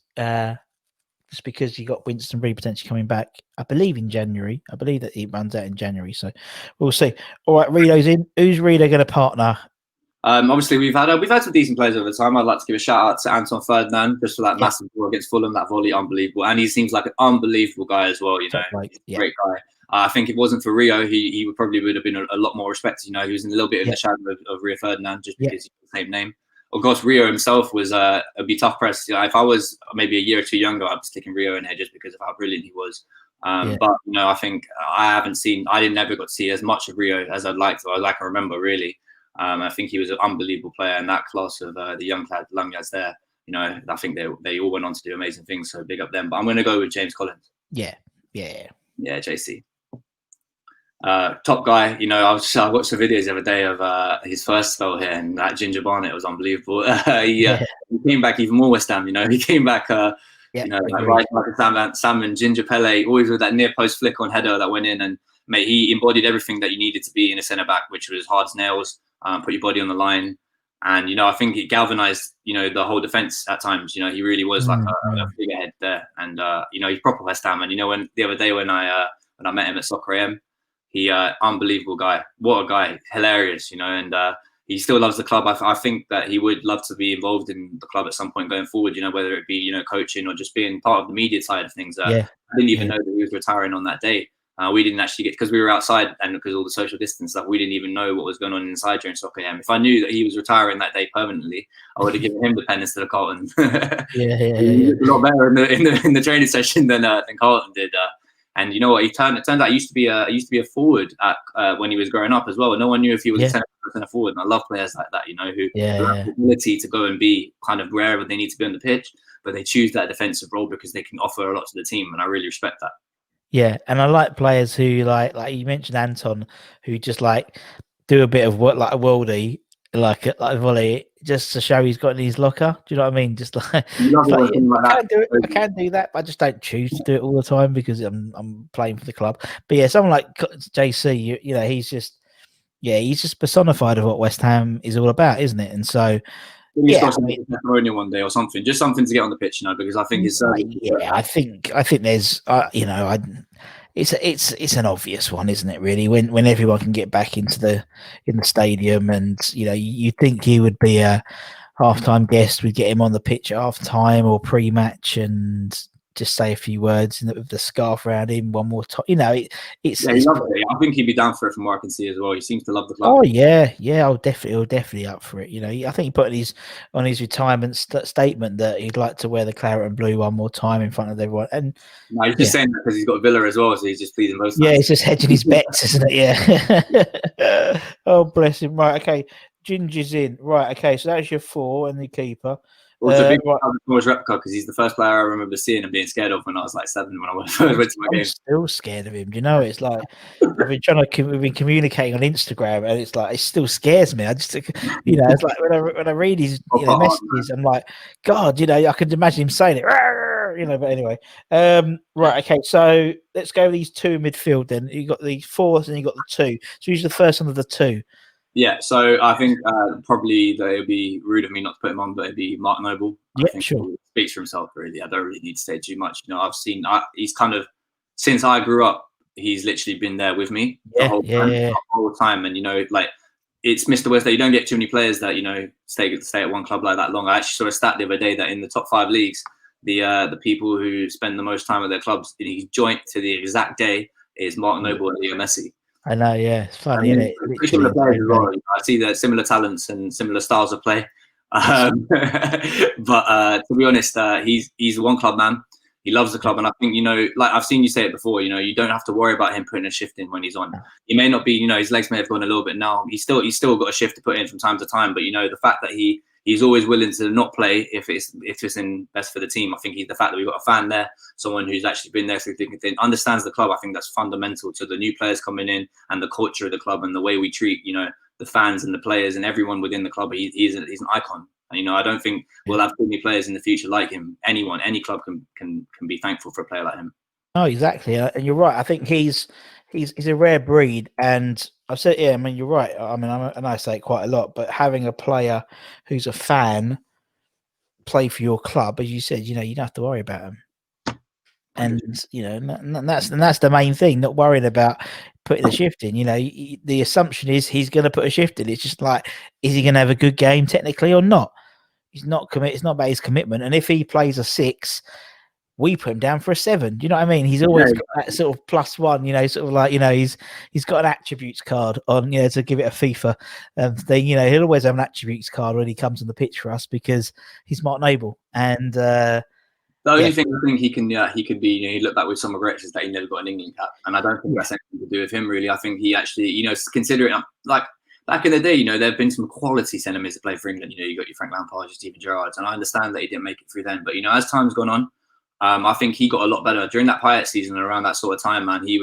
Just because you got Winston Reid potentially coming back, I believe in January. I believe that he runs out in January, so we'll see. All right, Rido's in. Who's Rido going to partner? Obviously, we've had some decent players over time. I'd like to give a shout out to Anton Ferdinand just for that massive ball against Fulham, that volley, unbelievable, and he seems like an unbelievable guy as well. Great guy. I think if it wasn't for Rio, he would have been a lot more respected. He was in a little bit in the shadow of Rio Ferdinand just because he's the same name. Of course, Rio himself was a be tough press. If I was maybe a year or two younger, I'd be sticking Rio in here just because of how brilliant he was. But I think I never got to see as much of Rio as I'd like to. I remember really. I think he was an unbelievable player in that class of the young lads there. I think they all went on to do amazing things. So big up them. But I'm going to go with James Collins. Yeah, JC. Top guy, I watched some videos the other day of his first spell here, and that Ginger Barnett was unbelievable. He came back even more West Ham. He came back, right like a Sam Ginger Pele, always with that near post flick on header that went in, and mate, he embodied everything that you needed to be in a centre back, which was hard as nails, put your body on the line, and I think it galvanised the whole defence at times. He really was like a figurehead there, and he's proper West Ham. And when the other day when I met him at Soccer AM. He unbelievable guy. What a guy. Hilarious, and he still loves the club. I think that he would love to be involved in the club at some point going forward, whether it be, coaching or just being part of the media side of things. I didn't even know that he was retiring on that day. We didn't actually get, because we were outside and because all the social distance stuff, we didn't even know what was going on inside during Soccer AM. If I knew that he was retiring that day permanently, I would have given him the pen instead of Carlton. He looked a lot better in the training session than Carlton did. And you know what? It turned out he used to be a forward when he was growing up as well. No one knew if he was a centre forward. And I love players like that, who have the ability to go and be kind of wherever they need to be on the pitch, but they choose that defensive role because they can offer a lot to the team, and I really respect that. Yeah, and I like players who like you mentioned Anton, who just like do a bit of work like a worldie, like a volley, just to show he's got in his locker. Do you know what I mean? Just like, I can do that, but I just don't choose to do it all the time because I'm playing for the club. But yeah, someone like JC, he's just personified of what West Ham is all about, isn't it? And so testimonial one day or something, just something to get on the pitch, because I think it's I think there's it's an obvious one, isn't it? Really, when everyone can get back in the stadium, and you think he would be a halftime guest, we'd get him on the pitch at halftime or pre-match and just say a few words with the scarf around him one more time. He loves it. I think he'd be down for it from what I can see as well. He seems to love the club. Oh yeah, he'll definitely up for it. I think he put on his retirement statement that he'd like to wear the claret and blue one more time in front of everyone. And no, he's just saying that because he's got Villa as well, so he's just pleasing both. Yeah, he's just hedging his bets, isn't it? Yeah. Oh, bless him. Right, okay. Ginger's in. Right, okay. So that's your 4 and the keeper. Well, it's a big replica because he's the first player I remember seeing and being scared of when I was like 7 when I first went to my game. I'm still scared of him. Do you know? It's like we've been communicating on Instagram, and it's like it still scares me. I just, it's like when I read his messages, I'm like, God, I could imagine him saying it. But anyway, right, okay. So let's go with these 2 midfield. Then you got the 4th and you got the 2. So who's the first one of the 2? Yeah, so I think probably that it would be rude of me not to put him on, but it'd be Mark Noble. Yeah, I think sure. He speaks for himself, really. I don't really need to say too much. I've seen he's kind of, since I grew up, he's literally been there with me the whole time. And it's Mr. West that you don't get too many players that stay at one club like that long. I actually saw a stat the other day that in the top 5 leagues, the people who spend the most time at their clubs, joint to the exact day, is Mark Noble and Leo Messi. I know, yeah, it's funny, isn't it? Pretty similar players as well. I see that similar talents and similar styles of play. But to be honest, he's a one club man. He loves the club, and I think like I've seen you say it before. You don't have to worry about him putting a shift in when he's on. He may not be, his legs may have gone a little bit now. He's still got a shift to put in from time to time. But the fact that he's always willing to not play if it's in best for the team. I think the fact that we've got a fan there, someone who's actually been there through thick and thin, understands the club. I think that's fundamental to the new players coming in and the culture of the club and the way we treat the fans and the players and everyone within the club. He's an icon. And, I don't think we'll have too many players in the future like him. Any club can be thankful for a player like him. Oh, exactly, and you're right. I think he's a rare breed, and I've said, yeah. I mean, you're right. I mean, and I say it quite a lot, but having a player who's a fan play for your club, as you said, you don't have to worry about him, and and that's the main thing. Not worrying about putting a shift in. The assumption is he's going to put a shift in. It's just like, is he going to have a good game technically or not? He's not committed. It's not about his commitment. And if he plays a 6, we put him down for a 7. Do you know what I mean? He's always got that sort of +1. Sort of like he's got an attributes card on. To give it a FIFA thing. He'll always have an attributes card when he comes on the pitch for us because he's Mark Noble. And the only thing I think he could be, you look back with some regrets is that he never got an England cap, and I don't think that's anything to do with him really. I think he actually, considering like back in the day, there have been some quality centre-mids that played for England. You got your Frank Lampard, your Steven Gerrard, and I understand that he didn't make it through then. But as time's gone on, I think he got a lot better during that Payet season and around that sort of time. Man, he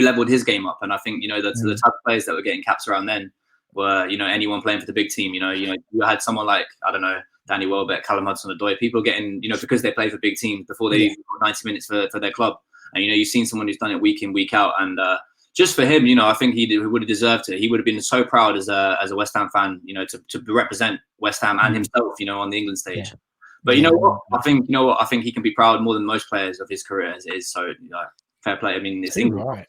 leveled his game up, and I think the type of players that were getting caps around then were anyone playing for the big team. You had someone like, I don't know, Danny Welbeck, Callum Hudson-Odoi, people getting, because they play for big teams before they even got 90 minutes for their club. And, you've seen someone who's done it week in, week out. And just for him, I think he would have deserved it. He would have been so proud as a West Ham fan, to represent West Ham and himself, on the England stage. Yeah. But you know what? I think he can be proud more than most players of his career as it is. So, fair play. I mean, it's England.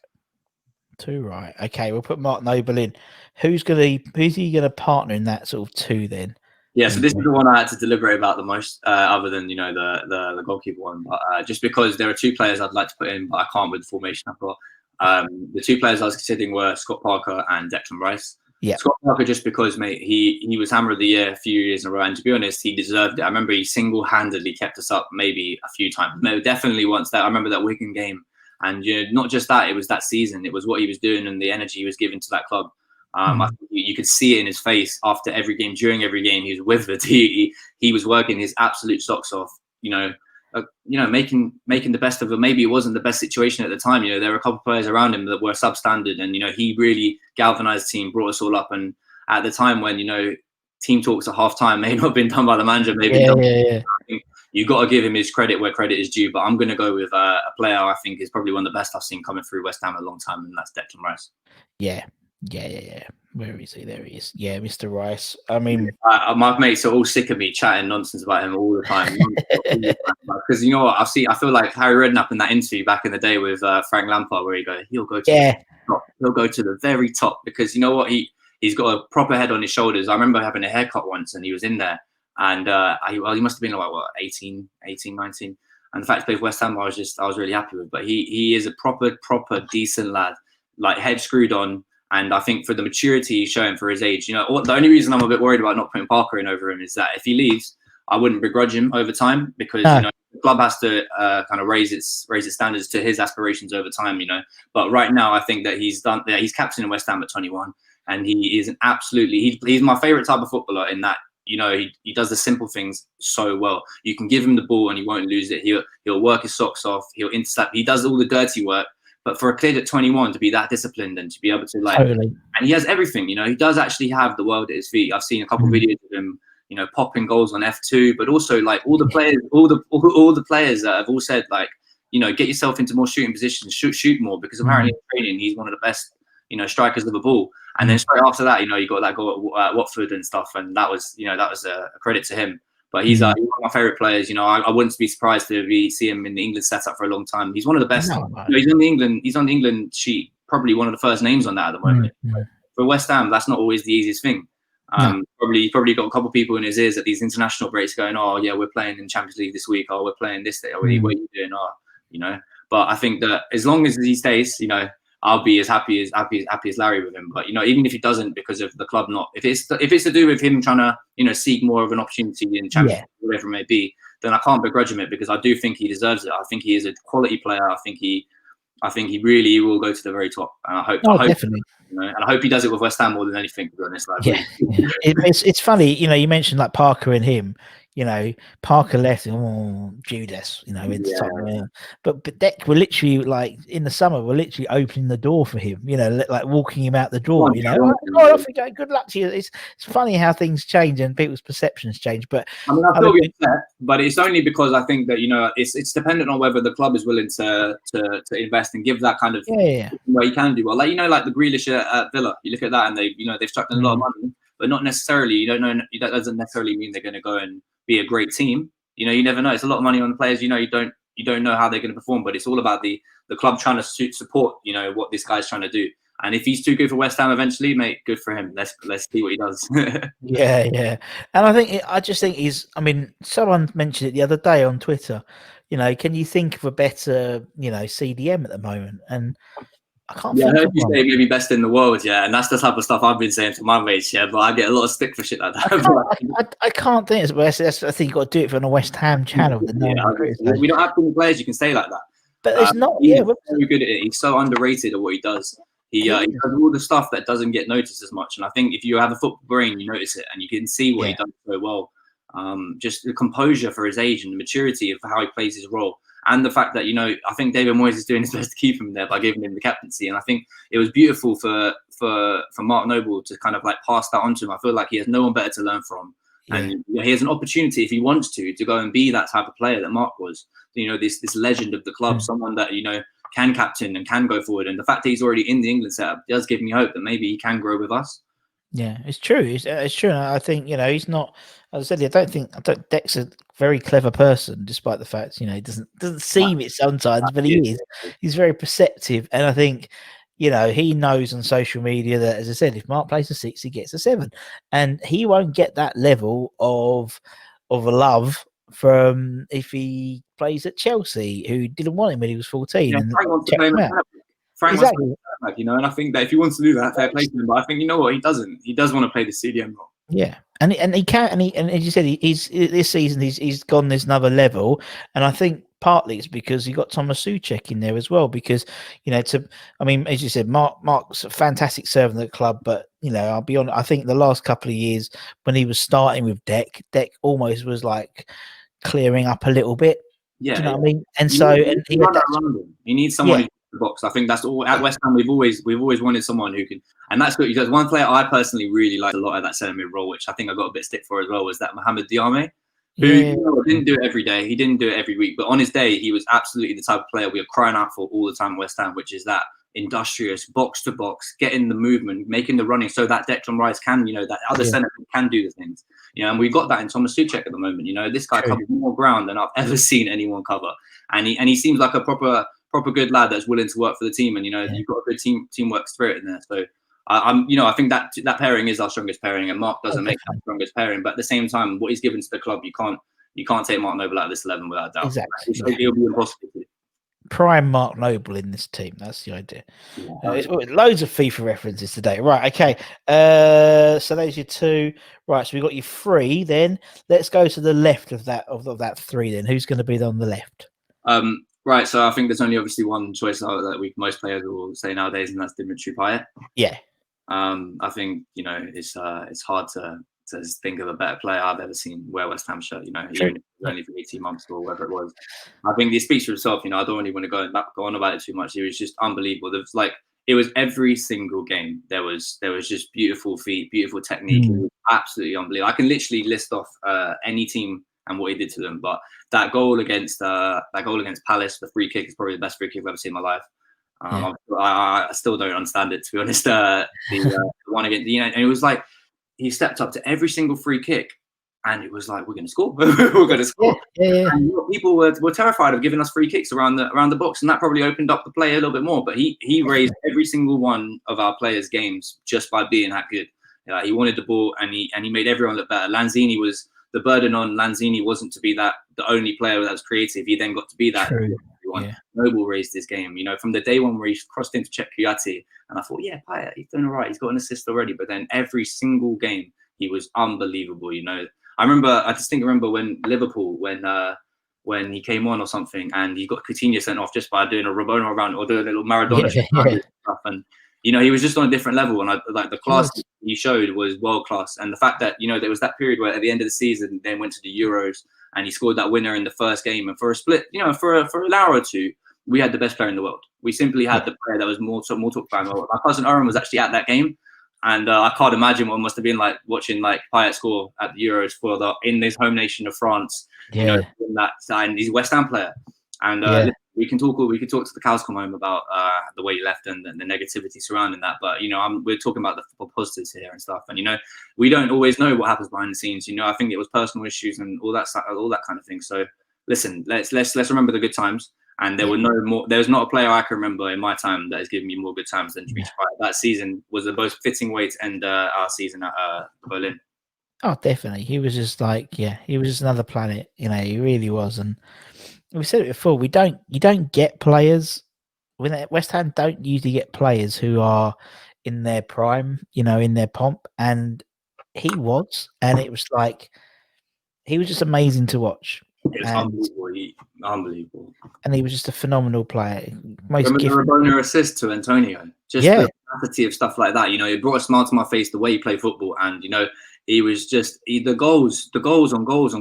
Too right. Okay, we'll put Mark Noble in. Who's he gonna partner in that sort of 2 then? Yeah, so this is the one I had to deliberate about the most, other than the goalkeeper one. But just because there are 2 players I'd like to put in, but I can't with the formation I've got. The 2 players I was considering were Scott Parker and Declan Rice. Yeah, Scott Parker just because, mate, he was Hammer of the Year a few years in a row, and to be honest, he deserved it. I remember he single-handedly kept us up maybe a few times. No, definitely once. I remember that Wigan game, and not just that, it was that season. It was what he was doing and the energy he was giving to that club. I think you could see it in his face after every game, during every game. He was with it. He was working his absolute socks off. Making the best of it. Maybe it wasn't the best situation at the time. There were a couple of players around him that were substandard, and he really galvanized the team, brought us all up. And at the time when team talks at half time may not have been done by the manager, maybe I think you got to give him his credit where credit is due. But I'm going to go with a player I think is probably one of the best I've seen coming through West Ham in a long time, and that's Declan Rice. Yeah. Where is he? There he is. Yeah, Mr. Rice. I mean, my mates are all sick of me chatting nonsense about him all the time. Because you know what? I feel like Harry Redknapp in that interview back in the day with Frank Lampard, where he'll go to the top. He'll go to the very top, because you know what? He's got a proper head on his shoulders. I remember having a haircut once, and he was in there, and he must have been like 18, 19. And the fact he played West Ham, I was really happy with. But he is a proper decent lad, like head screwed on. And I think for the maturity he's showing for his age, the only reason I'm a bit worried about not putting Parker in over him is that if he leaves, I wouldn't begrudge him over time, because the club has to kind of raise its standards to his aspirations over time. But right now, I think that he's captain in West Ham at 21, and he is he's my favourite type of footballer in that. He does the simple things so well. You can give him the ball and he won't lose it. He'll work his socks off. He'll intercept. He does all the dirty work. But for a kid at 21 to be that disciplined and to be able to and he has everything, he does actually have the world at his feet. I've seen a couple of videos of him, popping goals on F2, but also like all the players that have all said get yourself into more shooting positions, shoot more, because apparently in training he's one of the best, strikers of the ball. And then straight after that, you got that goal at Watford and stuff, and that was a credit to him. But he's one of my favourite players. I wouldn't be surprised to see him in the England setup for a long time. He's one of the best. He's on the England sheet, probably one of the first names on that at the moment. for West Ham, that's not always the easiest thing. Probably got a couple of people in his ears at these international breaks going, "Oh yeah, we're playing in Champions League this week. Oh, we're playing this day. Oh, what are you doing? Oh, you know." But I think that as long as he stays, you know, I'll be as happy as Larry with him. But you know, even if he doesn't, because of the club not, if it's to do with him trying to, you know, seek more of an opportunity in Champions League, whatever it may be, then I can't begrudge him it, because I do think he deserves it. I think he is a quality player. I think he really will go to the very top. And I hope definitely. You know, and I hope he does it with West Ham more than anything, to be honest. Like, It's funny, you know, you mentioned like Parker and him. You know, Parker left, Judas, you know, but Deck were literally like in the summer, we're literally opening the door for him, you know, like walking him out the door, you know. Off we go, good luck to you. It's funny how things change and people's perceptions change. But I mean, I feel upset, but it's only because I think that, you know, it's dependent on whether the club is willing to invest and give that kind of where you can do well. Like, you know, like the Grealish at Villa, you look at that and they've chucked in a lot of money, but not necessarily. You don't know. That doesn't necessarily mean they're going to go and be a great team. You know, you never know. It's a lot of money on the players. You know, you don't know how they're going to perform, but it's all about the club trying to support, you know, what this guy's trying to do. And if he's too good for West Ham eventually, mate, good for him. Let's see what he does. And I just think he's. I mean, someone mentioned it the other day on Twitter. You know, can you think of a better, you know, CDM at the moment? And I can't. I heard you say maybe best in the world, and that's the type of stuff I've been saying to my mates, but I get a lot of stick for shit like that. I can't think it's best. I think you got to do it on a West Ham channel. We don't have too many players you can say like that. But there's not. He's very good at it. He's so underrated at what he does. He does all the stuff that doesn't get noticed as much. And I think if you have a football brain, you notice it and you can see what he does so well. Just the composure for his age and the maturity of how he plays his role. And the fact that, you know, I think David Moyes is doing his best to keep him there by giving him the captaincy. And I think it was beautiful for Mark Noble to kind of like pass that on to him. I feel like he has no one better to learn from. And he has an opportunity, if he wants to go and be that type of player that Mark was. You know, this legend of the club, someone that, you know, can captain and can go forward. And the fact that he's already in the England setup does give me hope that maybe he can grow with us. Yeah, it's true. It's true. I think, you know, he's not, as I said, I don't Deck's a very clever person, despite the fact, you know, he doesn't seem it sometimes, but he is. He's very perceptive. And I think, you know, he knows on social media that, as I said, if Mark plays a 6, he gets a 7. And he won't get that level of love from if he plays at Chelsea, who didn't want him when he was 14. Yeah, Frank wants to play him. Frank wants to play him, you know, and I think that if he wants to do that, fair play to him. But I think, you know what, he doesn't. He does want to play the CDM role. Yeah, and he can, and as you said, he's this season he's gone this another level, and I think partly it's because you got Thomas Souček in there as well. Because, you know, as you said, Mark's a fantastic servant at the club, but, you know, I'll be honest, I think the last couple of years when he was starting with Deck almost was like clearing up a little bit. Yeah, do you know what I mean? And he needs someone who the box. I think that's all at West Ham. We've always wanted someone who can, and that's good. Because one player I personally really liked a lot of that centre mid role, which I think I got a bit of stick for as well, was that Mohamed Diame, who didn't do it every day. He didn't do it every week, but on his day, he was absolutely the type of player we are crying out for all the time at West Ham, which is that industrious box to box, getting the movement, making the running, so that Declan Rice can, you know, that other centre can do the things. You know, and we've got that in Thomas Souček at the moment. You know, this guy covers more ground than I've ever seen anyone cover, and he seems like a proper good lad that's willing to work for the team. And, you know, you've got a good teamwork spirit in there. So I think that pairing is our strongest pairing, and Mark doesn't make that strongest pairing. But at the same time, what he's given to the club, you can't take Mark Noble out of this 11 without doubt. Exactly. It'll be impossible to. Prime Mark Noble in this team. That's the idea. Loads of FIFA references today. Right. Okay. So there's your 2. Right. So we got your 3. Then let's go to the left of that 3. Then who's going to be on the left? Right. So I think there's only obviously one choice that most players will say nowadays, and that's Dimitri Payet. Yeah. I think, you know, it's hard to think of a better player I've ever seen wear West Ham shirt. You know, even if it was only for 18 months or whatever it was. I think he speaks for himself. You know, I don't really want to go on about it too much. He was just unbelievable. It was every single game. There was just beautiful feet, beautiful technique. It was absolutely unbelievable. I can literally list off any team and what he did to them. But that goal against Palace, the free kick, is probably the best free kick I've ever seen in my life. I still don't understand it, to be honest. The one against, you know, and it was like he stepped up to every single free kick and it was like, we're going to score. We're going to score. Yeah. And people were terrified of giving us free kicks around the box, and that probably opened up the play a little bit more. But he raised every single one of our players' games just by being that good. He wanted the ball, and he made everyone look better. Lanzini was the burden on Lanzini wasn't to be the only player that was creative. He then got to be that. True. Yeah. Noble raised his game, from the day one where he crossed into Czech Kouyaté, and I thought, yeah, Payet, he's doing all right. He's got an assist already. But then every single game, he was unbelievable. I distinctly remember when Liverpool, when he came on or something, and he got Coutinho sent off just by doing a Rabona around or doing a little Maradona stuff, and he was just on a different level, and the class he showed was world class. And the fact that there was that period where at the end of the season they went to the Euros and he scored that winner in the first game, and for a split, for an hour or two, we had the best player in the world. We simply had the player that was more talked about. My cousin Oren was actually at that game. And I can't imagine what it must have been like watching Payet score at the Euros in his home nation of France. Yeah. And he's a West Ham player. And we can talk to the cows come home about the way he left and the negativity surrounding that. But we're talking about the positives here and stuff. And we don't always know what happens behind the scenes. I think it was personal issues and all that kind of thing. So listen, let's remember the good times. And there were no more. There's not a player I can remember in my time that has given me more good times than Dimitri Payet. That season was the most fitting way to end our season at Berlin. Oh, definitely. He was just he was just another planet. He really was. And we said it before. You don't get players when West Ham don't usually get players who are in their prime, in their pomp. And he was, and it was he was just amazing to watch. It was unbelievable. And he was just a phenomenal player. Remember the Rabona assist to Antonio? Just the capacity of stuff like that. It brought a smile to my face the way he played football. And, he was just the goals on goals.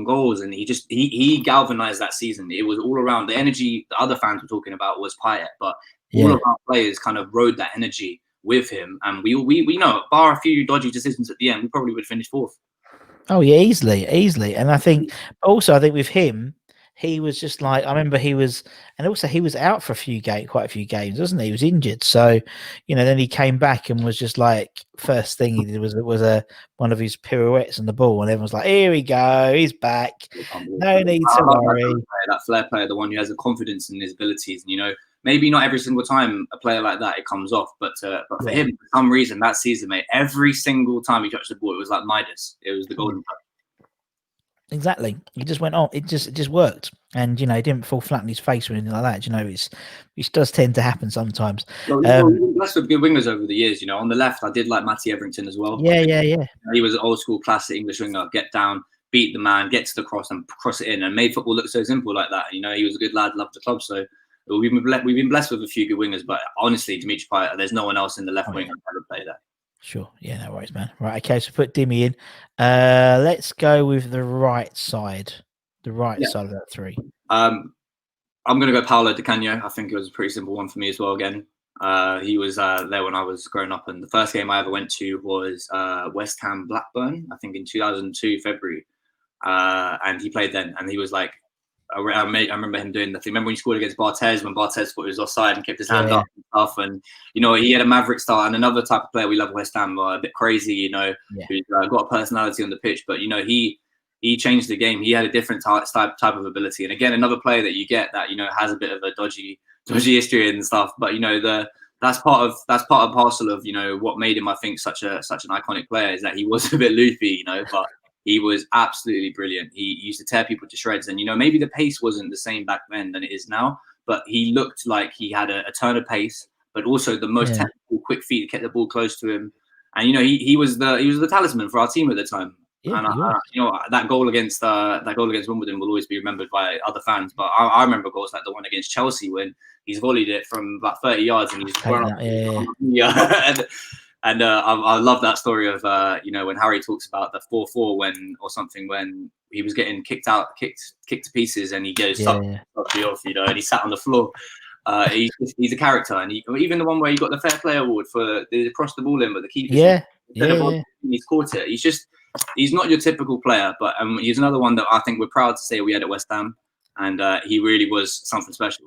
And he galvanized that season. It was all around. The energy the other fans were talking about was Payet. But all of our players kind of rode that energy with him. And we know, bar a few dodgy decisions at the end, we probably would finish fourth. Oh yeah, easily. And I think with him, he was just I remember he was out for quite a few games, wasn't he? He was injured. So, then he came back and was just first thing he did was one of his pirouettes on the ball, and everyone's like, here we go, he's back. No need to worry. That flair player, the one who has the confidence in his abilities. And, maybe not every single time a player like that, it comes off. But for him, for some reason, that season, mate, every single time he touched the ball, it was like Midas. It was the golden touch. Exactly. He just went on. It just worked. And, he didn't fall flat on his face or anything like that. It does tend to happen sometimes. Well, we've been blessed with good wingers over the years. On the left, I did like Matty Everington as well. Yeah. He was an old school classic English winger. Get down, beat the man, get to the cross and cross it in, and made football look so simple like that. He was a good lad, loved the club. So we've been blessed with a few good wingers. But honestly, Dimitri Payet, there's no one else in the left wing who ever played that. Sure. Yeah, no worries, man. Right. Okay. So put Dimmy in. Let's go with the right side. The right side of that three. I'm going to go Paolo Di Canio. I think it was a pretty simple one for me as well. Again, he was there when I was growing up, and the first game I ever went to was West Ham Blackburn. I think in 2002 February, and he played then, and he was I remember him doing the thing. Remember when he scored against Barthez, when Barthez thought he was offside and kept his hand up and stuff. And, he had a maverick style, and another type of player we love at West Ham, a bit crazy, who's got a personality on the pitch. But, he changed the game. He had a different type of ability. And again, another player that you get that, has a bit of a dodgy history and stuff. But, that's part and parcel of, what made him, I think, such an iconic player is that he was a bit loopy, but he was absolutely brilliant. He used to tear people to shreds. And, maybe the pace wasn't the same back then than it is now, but he looked like he had a turn of pace, but also the most technical, quick feet, kept the ball close to him. And, he was the talisman for our team at the time. Yeah, and that goal against Wimbledon will always be remembered by other fans. But I remember goals like the one against Chelsea when he's volleyed it from about 30 yards and he's And I love that story of when Harry talks about the 4-4 when he was getting kicked to pieces, and he goes off, and he sat on the floor. He's a character, and even the one where he got the Fair Play award for the cross the ball in, but the keeper he's caught it. He's not your typical player, but he's another one that I think we're proud to say we had at West Ham, and he really was something special.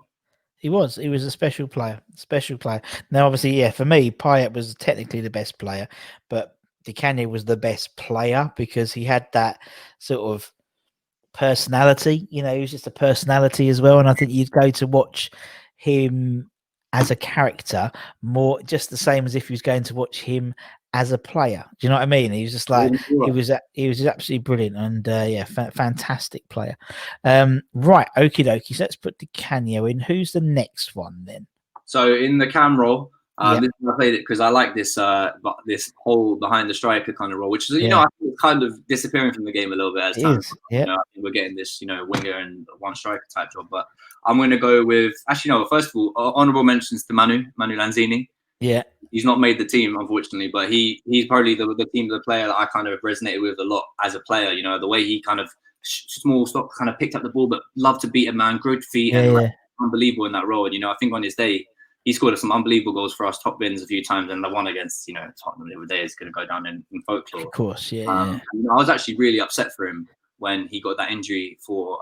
He was a special player. Now, obviously, for me, Payet was technically the best player, but Di Canio was the best player because he had that sort of personality. He was just a personality as well. And I think you'd go to watch him as a character more, just the same as if he was going to watch him as a player. Do you know what I mean? He was just like he was absolutely brilliant, and fantastic player. Right, okie dokie. So let's put Di Canio in. Who's the next one then? So in the cam role, I played it because I like this whole behind the striker kind of role, which is I think it's kind of disappearing from the game a little bit as time. I think we're getting this winger and one striker type job, but I'm going to go with first of all, honourable mentions to Manu Lanzini. Yeah, he's not made the team unfortunately, but he's probably the player that I kind of resonated with a lot as a player. The way he kind of small stop kind of picked up the ball, but loved to beat a man, good feet, and unbelievable in that role. And I think on his day, he scored some unbelievable goals for us, top bins a few times, and the one against Tottenham the other day is going to go down in folklore. Of course, I was actually really upset for him when he got that injury for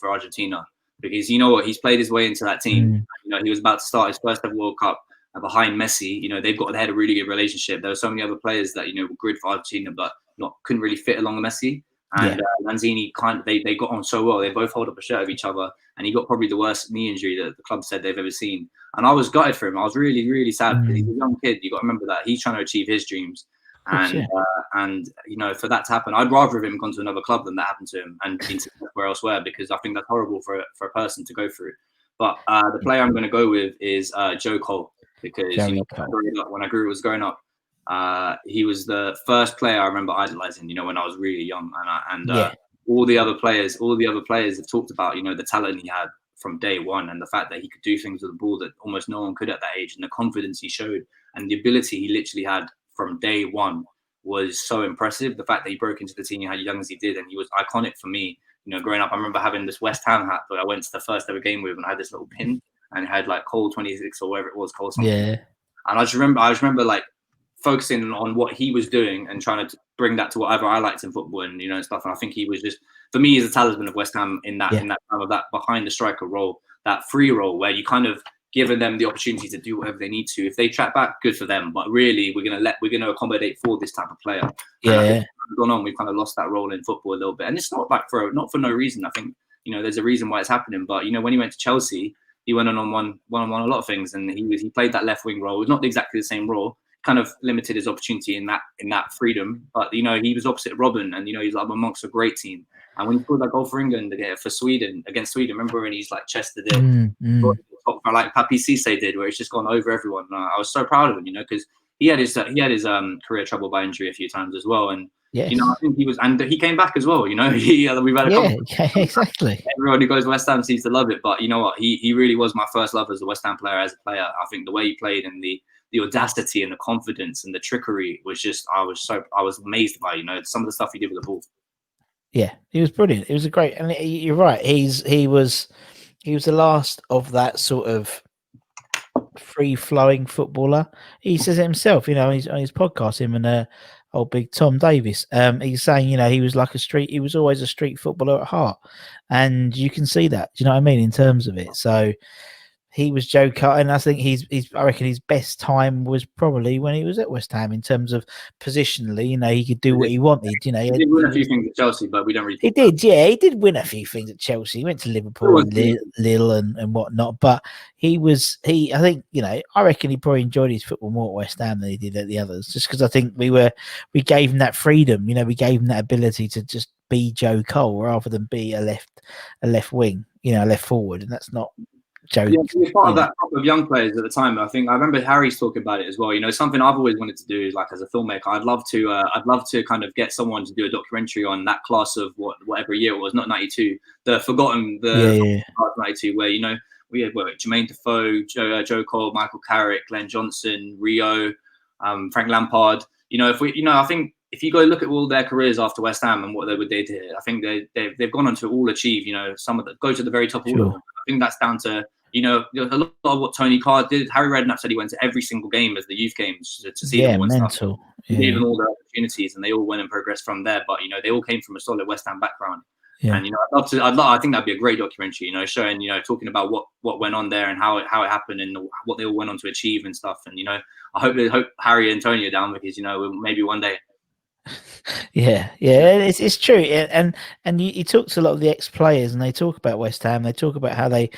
Argentina, because he's played his way into that team. He was about to start his first ever World Cup behind Messi. They had a really good relationship. There were so many other players that were good for Argentina, but couldn't really fit along with Messi. And Lanzini they got on so well. They both hold up a shirt of each other, and he got probably the worst knee injury that the club said they've ever seen. And I was gutted for him. I was really, really sad because he's a young kid. You got to remember that he's trying to achieve his dreams, and for that to happen, I'd rather have him gone to another club than that happened to him and been somewhere elsewhere, because I think that's horrible for a person to go through. But the player I'm going to go with is Joe Cole, because when I was growing up. He was the first player I remember idolizing, when I was really young, and all the other players have talked about, the talent he had from day one, and the fact that he could do things with the ball that almost no one could at that age, and the confidence he showed and the ability he literally had from day one was so impressive. The fact that he broke into the team how young as he did, and he was iconic for me. Growing up, I remember having this West Ham hat that I went to the first ever game with, and I had this little pin, and it had like Cole 26 or whatever it was, Cole something. And I just remember like focusing on what he was doing and trying to bring that to whatever I liked in football and and stuff. And I think he was just, for me, he's a talisman of West Ham in that time of that behind the striker role, that free role where you kind of given them the opportunity to do whatever they need to. If they track back, good for them. But really, we're gonna accommodate for this type of player. Gone on, we've kind of lost that role in football a little bit, and it's not like not for no reason. I think there's a reason why it's happening. But when he went to Chelsea, he went on one a lot of things, and he played that left wing role. It was not exactly the same role. Kind of limited his opportunity in that freedom, but he was opposite Robin, and he's like amongst a great team. And when he scored that goal for England against Sweden, remember when he's like chested it, like Papi Cisse did, where it's just gone over everyone. I was so proud of him, because he had his career troubled by injury a few times as well, and I think he was, and he came back as well. We've had a exactly. Everyone who goes to West Ham seems to love it, but you know what? He really was my first love as a West Ham player. As a player, I think the way he played and the audacity and the confidence and the trickery was just, I was amazed by, some of the stuff he did with the ball. Yeah, he was brilliant. It was a great, and you're right. he was the last of that sort of free flowing footballer. He says it himself, on his podcast, him and old big Tom Davis. He's saying, he was like he was always a street footballer at heart. And you can see that, do you know what I mean, in terms of it. So he was Joe Cole, and I think I reckon his best time was probably when he was at West Ham in terms of positionally. He could do what he wanted. He did win a few things at Chelsea, but we don't really. He did, he did win a few things at Chelsea. He went to Liverpool and Lille and whatnot. But I think I reckon he probably enjoyed his football more at West Ham than he did at the others, just because I think we gave him that freedom. We gave him that ability to just be Joe Cole rather than be a left wing, a left forward, and that's not. Joe, he was part of that group of young players at the time. I remember Harry's talking about it as well. Something I've always wanted to do is, like, as a filmmaker, I'd love to kind of get someone to do a documentary on that class of whatever year it was, not 92, the forgotten, 92, where we had Jermaine Defoe, Joe Cole, Michael Carrick, Glenn Johnson, Rio, Frank Lampard. I think if you go look at all their careers after West Ham and what they did here, I think they've gone on to all achieve. Some of them go to the very top of all of them. I think that's down to a lot of what Tony Carr did. Harry Redknapp said he went to every single game as the youth games to see them and mental. Stuff. He gave them all the opportunities, and they all went and progressed from there. But they all came from a solid West Ham background. Yeah. And I think that'd be a great documentary. Showing talking about what went on there and how it happened and what they all went on to achieve and stuff. And I hope Harry Antonio down, because maybe one day. Yeah, it's true, and you talk to a lot of the ex-players, and they talk about West Ham. They talk about how they,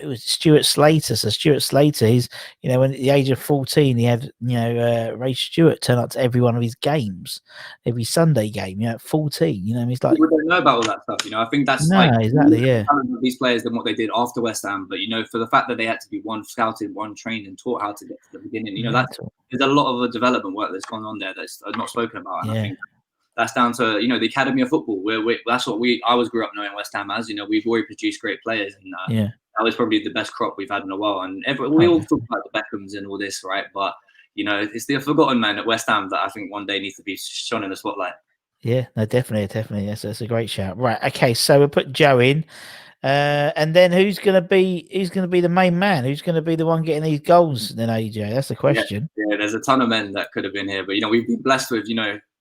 it was Stuart Slater. So Stuart Slater, he's when at the age of 14, he had Ray Stewart turn up to every one of his games, every Sunday game. At 14, he's like, people don't know about all that stuff. I think that's exactly, yeah. Of these players than what they did after West Ham. But for the fact that they had to be one scouted, one trained, and taught how to get to the beginning, there's a lot of the development work that's gone on there that's not spoken about. And I think that's down to the Academy of Football. That's what I grew up knowing West Ham as. We've already produced great players, and that was probably the best crop we've had in a while. And we all talk about the Beckhams and all this, right? But it's the forgotten man at West Ham that I think one day needs to be shone in the spotlight. Yeah, no, definitely. Yes, that's a great shout. Right, okay, so we'll put Joe in, and then who's going to be the main man? Who's going to be the one getting these goals? Then AJ, that's the question. Yeah, there's a ton of men that could have been here, but we've been blessed with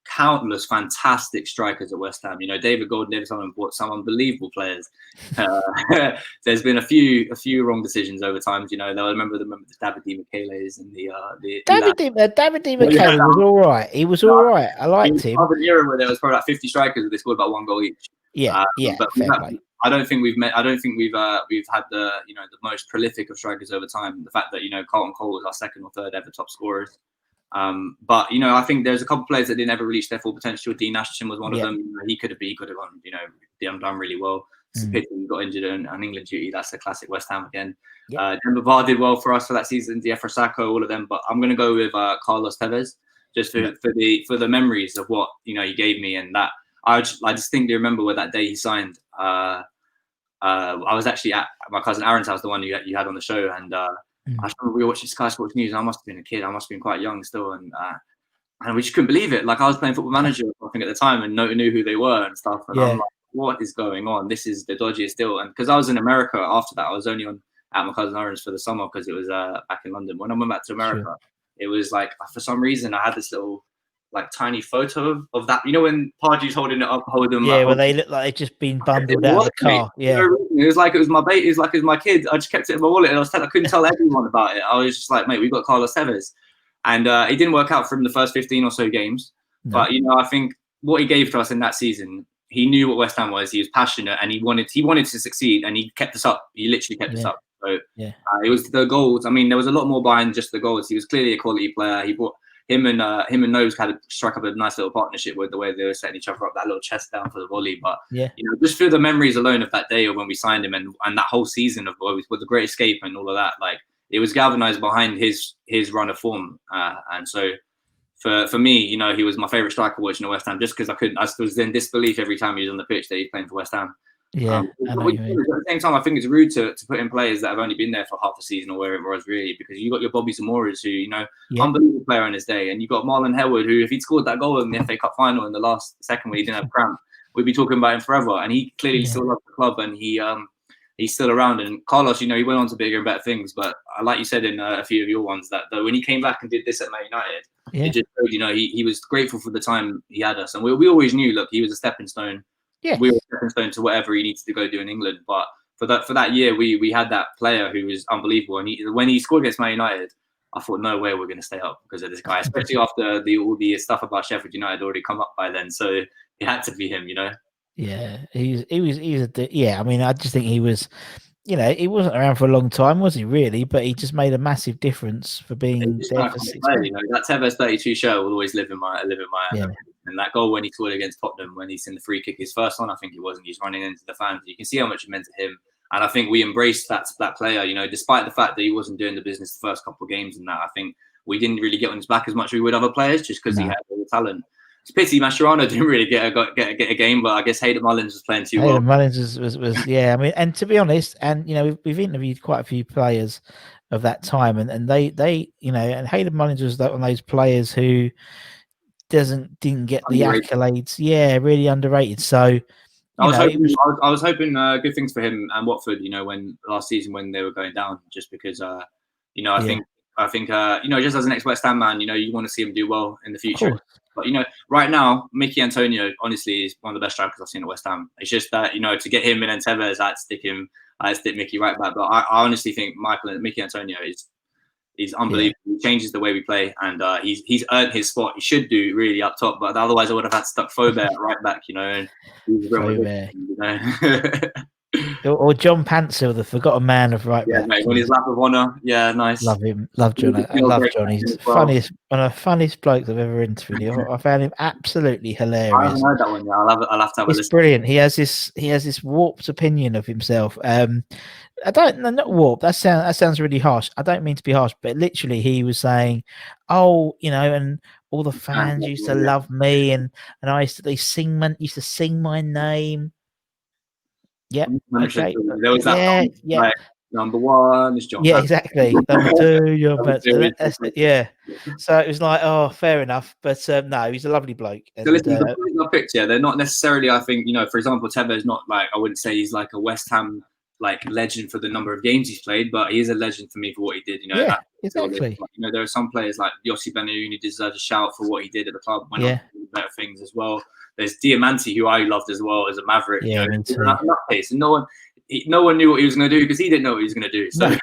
countless fantastic strikers at West Ham. David Gordon, David Solomon brought some unbelievable players. There's been a few wrong decisions over time. They'll remember the David Di Michele's and David Di Michele was all right. He was all right. I liked him. An era where there was probably like 50 strikers, they scored about one goal each. Yeah. But I don't think we've had the the most prolific of strikers over time. The fact that Carlton Cole was our second or third ever top scorers. But I think there's a couple of players that didn't ever reach their full potential. Dean Ashton was one of them. He could have gone, done really well. He got injured on England duty. That's a classic West Ham again. Demba Ba did well for us for that season. Diafra Sakho, all of them. But I'm going to go with Carlos Tevez just for the memories of what he gave me, and that I distinctly remember where that day he signed. I was actually at my cousin Aaron's house, the one you had on the show, and I remember we were watching Sky Sports News. And I must have been a kid. I must have been quite young still, and we just couldn't believe it. Like I was playing Football Manager, I think, at the time, and knew who they were and stuff. And I'm like, what is going on? This is the dodgiest deal. And because I was in America after that, I was only at my cousin Aaron's for the summer because it was back in London. When I went back to America, it was like for some reason I had this little tiny photo of that. When Pardew's holding it up, where they look like they've just been bundled out of the car. It was like it was my baby. It was like it was my kid. I just kept it in my wallet, and I couldn't tell everyone about it. I was just like, mate, we've got Carlos Tevez, and it didn't work out for him the first 15 or so games. No. But I think what he gave to us in that season, he knew what West Ham was. He was passionate, and he wanted to succeed, and he kept us up. He literally kept us up. So it was the goals. I mean, there was a lot more behind just the goals. He was clearly a quality player. He brought him and Nose had struck up a nice little partnership with the way they were setting each other up, that little chest down for the volley. But just through the memories alone of that day of when we signed him and that whole season of with the Great Escape and all of that, it was galvanized behind his run of form. And so for me, he was my favorite striker watching at West Ham, just because I was in disbelief every time he was on the pitch that he's playing for West Ham. At the same time, I think it's rude to put in players that have only been there for half a season or wherever it was, really, because you got your Bobby Zamoras, who unbelievable player in his day, and you got Marlon Harewood, who if he'd scored that goal in the FA Cup final in the last second when he didn't have cramp, we'd be talking about him forever. And he clearly still loves the club, and he's still around. And Carlos, he went on to bigger and better things, but like you said in a few of your ones, that when he came back and did this at Man United, it just showed, he was grateful for the time he had us, and we always knew, look, he was a stepping stone. We were a stepping stone to whatever he needs to go do in England. But for that year, we had that player who was unbelievable. And when he scored against Man United, I thought, no way we're going to stay up because of this guy, especially after all the stuff about Sheffield United already come up by then. So it had to be him, Yeah, he was. I mean, I just think he was. He wasn't around for a long time, was he? Really, but he just made a massive difference for being there for 6 months. That Tevez 32 shirt will always live in my memory. And that goal when he scored against Tottenham, when he's in the free kick, his first one, I think it was, and he's running into the fans. You can see how much it meant to him. And I think we embraced that player, despite the fact that he wasn't doing the business the first couple of games and that. I think we didn't really get on his back as much as we would other players just because he had all the talent. It's a pity Mascherano didn't really get a game, but I guess Hayden Mullins was playing too well. Hayden Mullins was I mean, and to be honest, and we've interviewed quite a few players of that time, and they and Hayden Mullins was one of those players who didn't get underrated. The accolades. Yeah, really underrated. So I was hoping good things for him and Watford. When last season when they were going down, just because I think just as an ex-West Ham man, you want to see him do well in the future. But right now, Michail Antonio honestly is one of the best strikers I've seen at West Ham. It's just that to get him and then Tevez, I'd stick Mickey right back. But I honestly think Michail Antonio is He's unbelievable. He changes the way we play, and he's earned his spot. He should do really up top, but otherwise I would have had stuck Fobe at right back, and he's a real magician, Or John Pantzer, the forgotten man of right back. Mate, on his lap of honour. Yeah, nice. Love him. Love John. I love John. He's funniest, one of the funniest blokes I've ever interviewed. I found him absolutely hilarious. I haven't heard that one yet. I'll have to have a listen. It's brilliant. He has this warped opinion of himself. I don't know, not warped. That sounds really harsh. I don't mean to be harsh, but literally he was saying, "Oh, and all the fans used to love me, and I used to sing my name." Yeah. Okay. There was that. Yeah. Like, number one is John. Yeah, exactly. Number two, John. Yeah. So it was like, oh, fair enough. But no, he's a lovely bloke. So listen, the players I picked, they're not necessarily. I think for example, Tevez not like I wouldn't say he's like a West Ham legend for the number of games he's played, but he is a legend for me for what he did. Yeah, exactly. There are some players like Yossi Benayoun who deserves a shout for what he did at the club. Went on to do better things as well. There's Diamanti, who I loved as well as a Maverick. Yeah, and no one knew what he was going to do because he didn't know what he was going to do. So,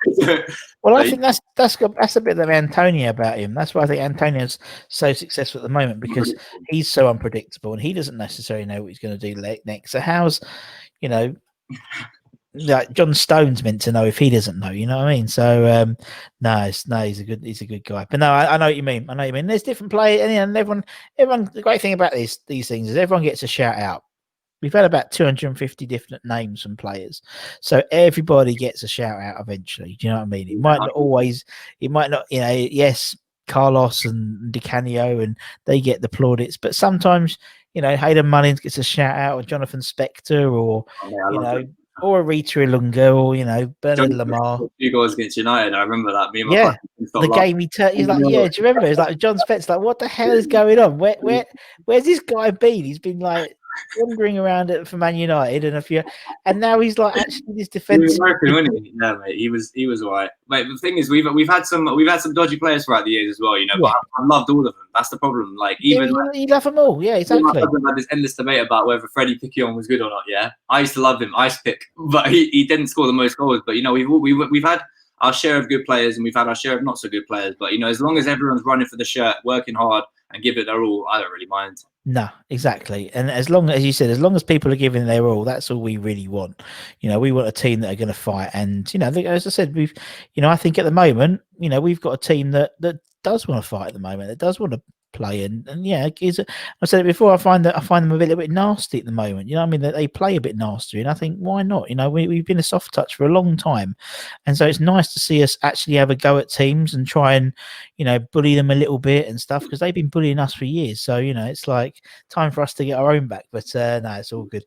well, I think that's a bit of Antonio about him. That's why I think Antonio's so successful at the moment, because he's so unpredictable and he doesn't necessarily know what he's going to do next. So how's like John Stone's meant to know if he doesn't know, you know what I mean? So no, he's a good guy. But no, I know what you mean. There's different players, and everyone. The great thing about these things is everyone gets a shout out. We've had about 250 different names from players, so everybody gets a shout out eventually. Do you know what I mean? It might not always. It might not. Yes, Carlos and Di Canio, and they get the plaudits, but sometimes Hayden Mullins gets a shout out, or Jonathan Spector, or or a Rita Ilunga, or Bernard Lamar. 2 goals against United. I remember that. Me and my the game he's like, yeah. Do you remember? It's like John Spector's like, what the hell is going on? Where's this guy been? He's been like wandering around for Man United, and now he's like actually this defensive. Yeah, mate. He was alright. Mate, the thing is, we've had some dodgy players throughout the years as well. But I loved all of them. That's the problem. Like you love them all. Yeah, exactly. I had this endless debate about whether Freddie Piquion was good or not. Yeah, I used to love him. Ice pick, but he didn't score the most goals. But we've had our share of good players and we've had our share of not so good players. But as long as everyone's running for the shirt, working hard, and give it their all, I don't really mind. No, exactly. And as long as you said, as long as people are giving their all, that's all we really want. We want a team that are going to fight. And as I said, I think at the moment, we've got a team that does want to fight at the moment. That does want to play. And I said it before. I find them a little bit nasty at the moment. That they play a bit nasty, and I think why not? We've been a soft touch for a long time, and so it's nice to see us actually have a go at teams and try and bully them a little bit and stuff, because they've been bullying us for years. So it's like time for us to get our own back. But no, it's all good.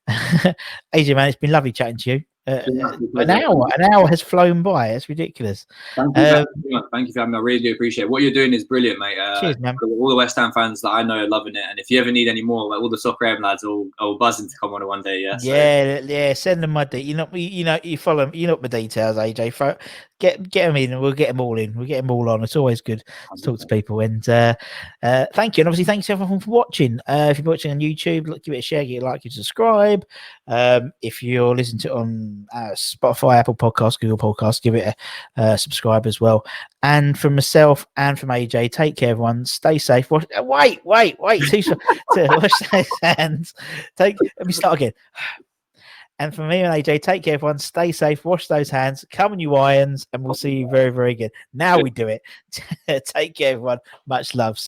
Ajay, man, it's been lovely chatting to you. An hour has flown by. It's ridiculous. Thank you for having me. I really do appreciate it. What you're doing is brilliant, mate. Cheers, man. All the West Ham fans that I know are loving it, and if you ever need any more, all the Soccer AM lads are buzzing to come on one day. Yeah. Send them my details. You follow. My details, AJ. Get them in, and we'll get them all in. We'll get them all on. It's always good to talk to people. And thank you, and obviously thanks everyone for watching. If you're watching on YouTube, give it a share, give it a like, subscribe. If you're listening to it on Spotify, Apple Podcasts, Google Podcasts, give it a subscribe as well. And from myself and from AJ, take care, everyone. Stay safe. Wait. To wash those hands. Let me start again. And for me and AJ, take care, everyone. Stay safe. Wash those hands. Come on, you irons, and we'll see you very, very good. Now we do it. Take care, everyone. Much love.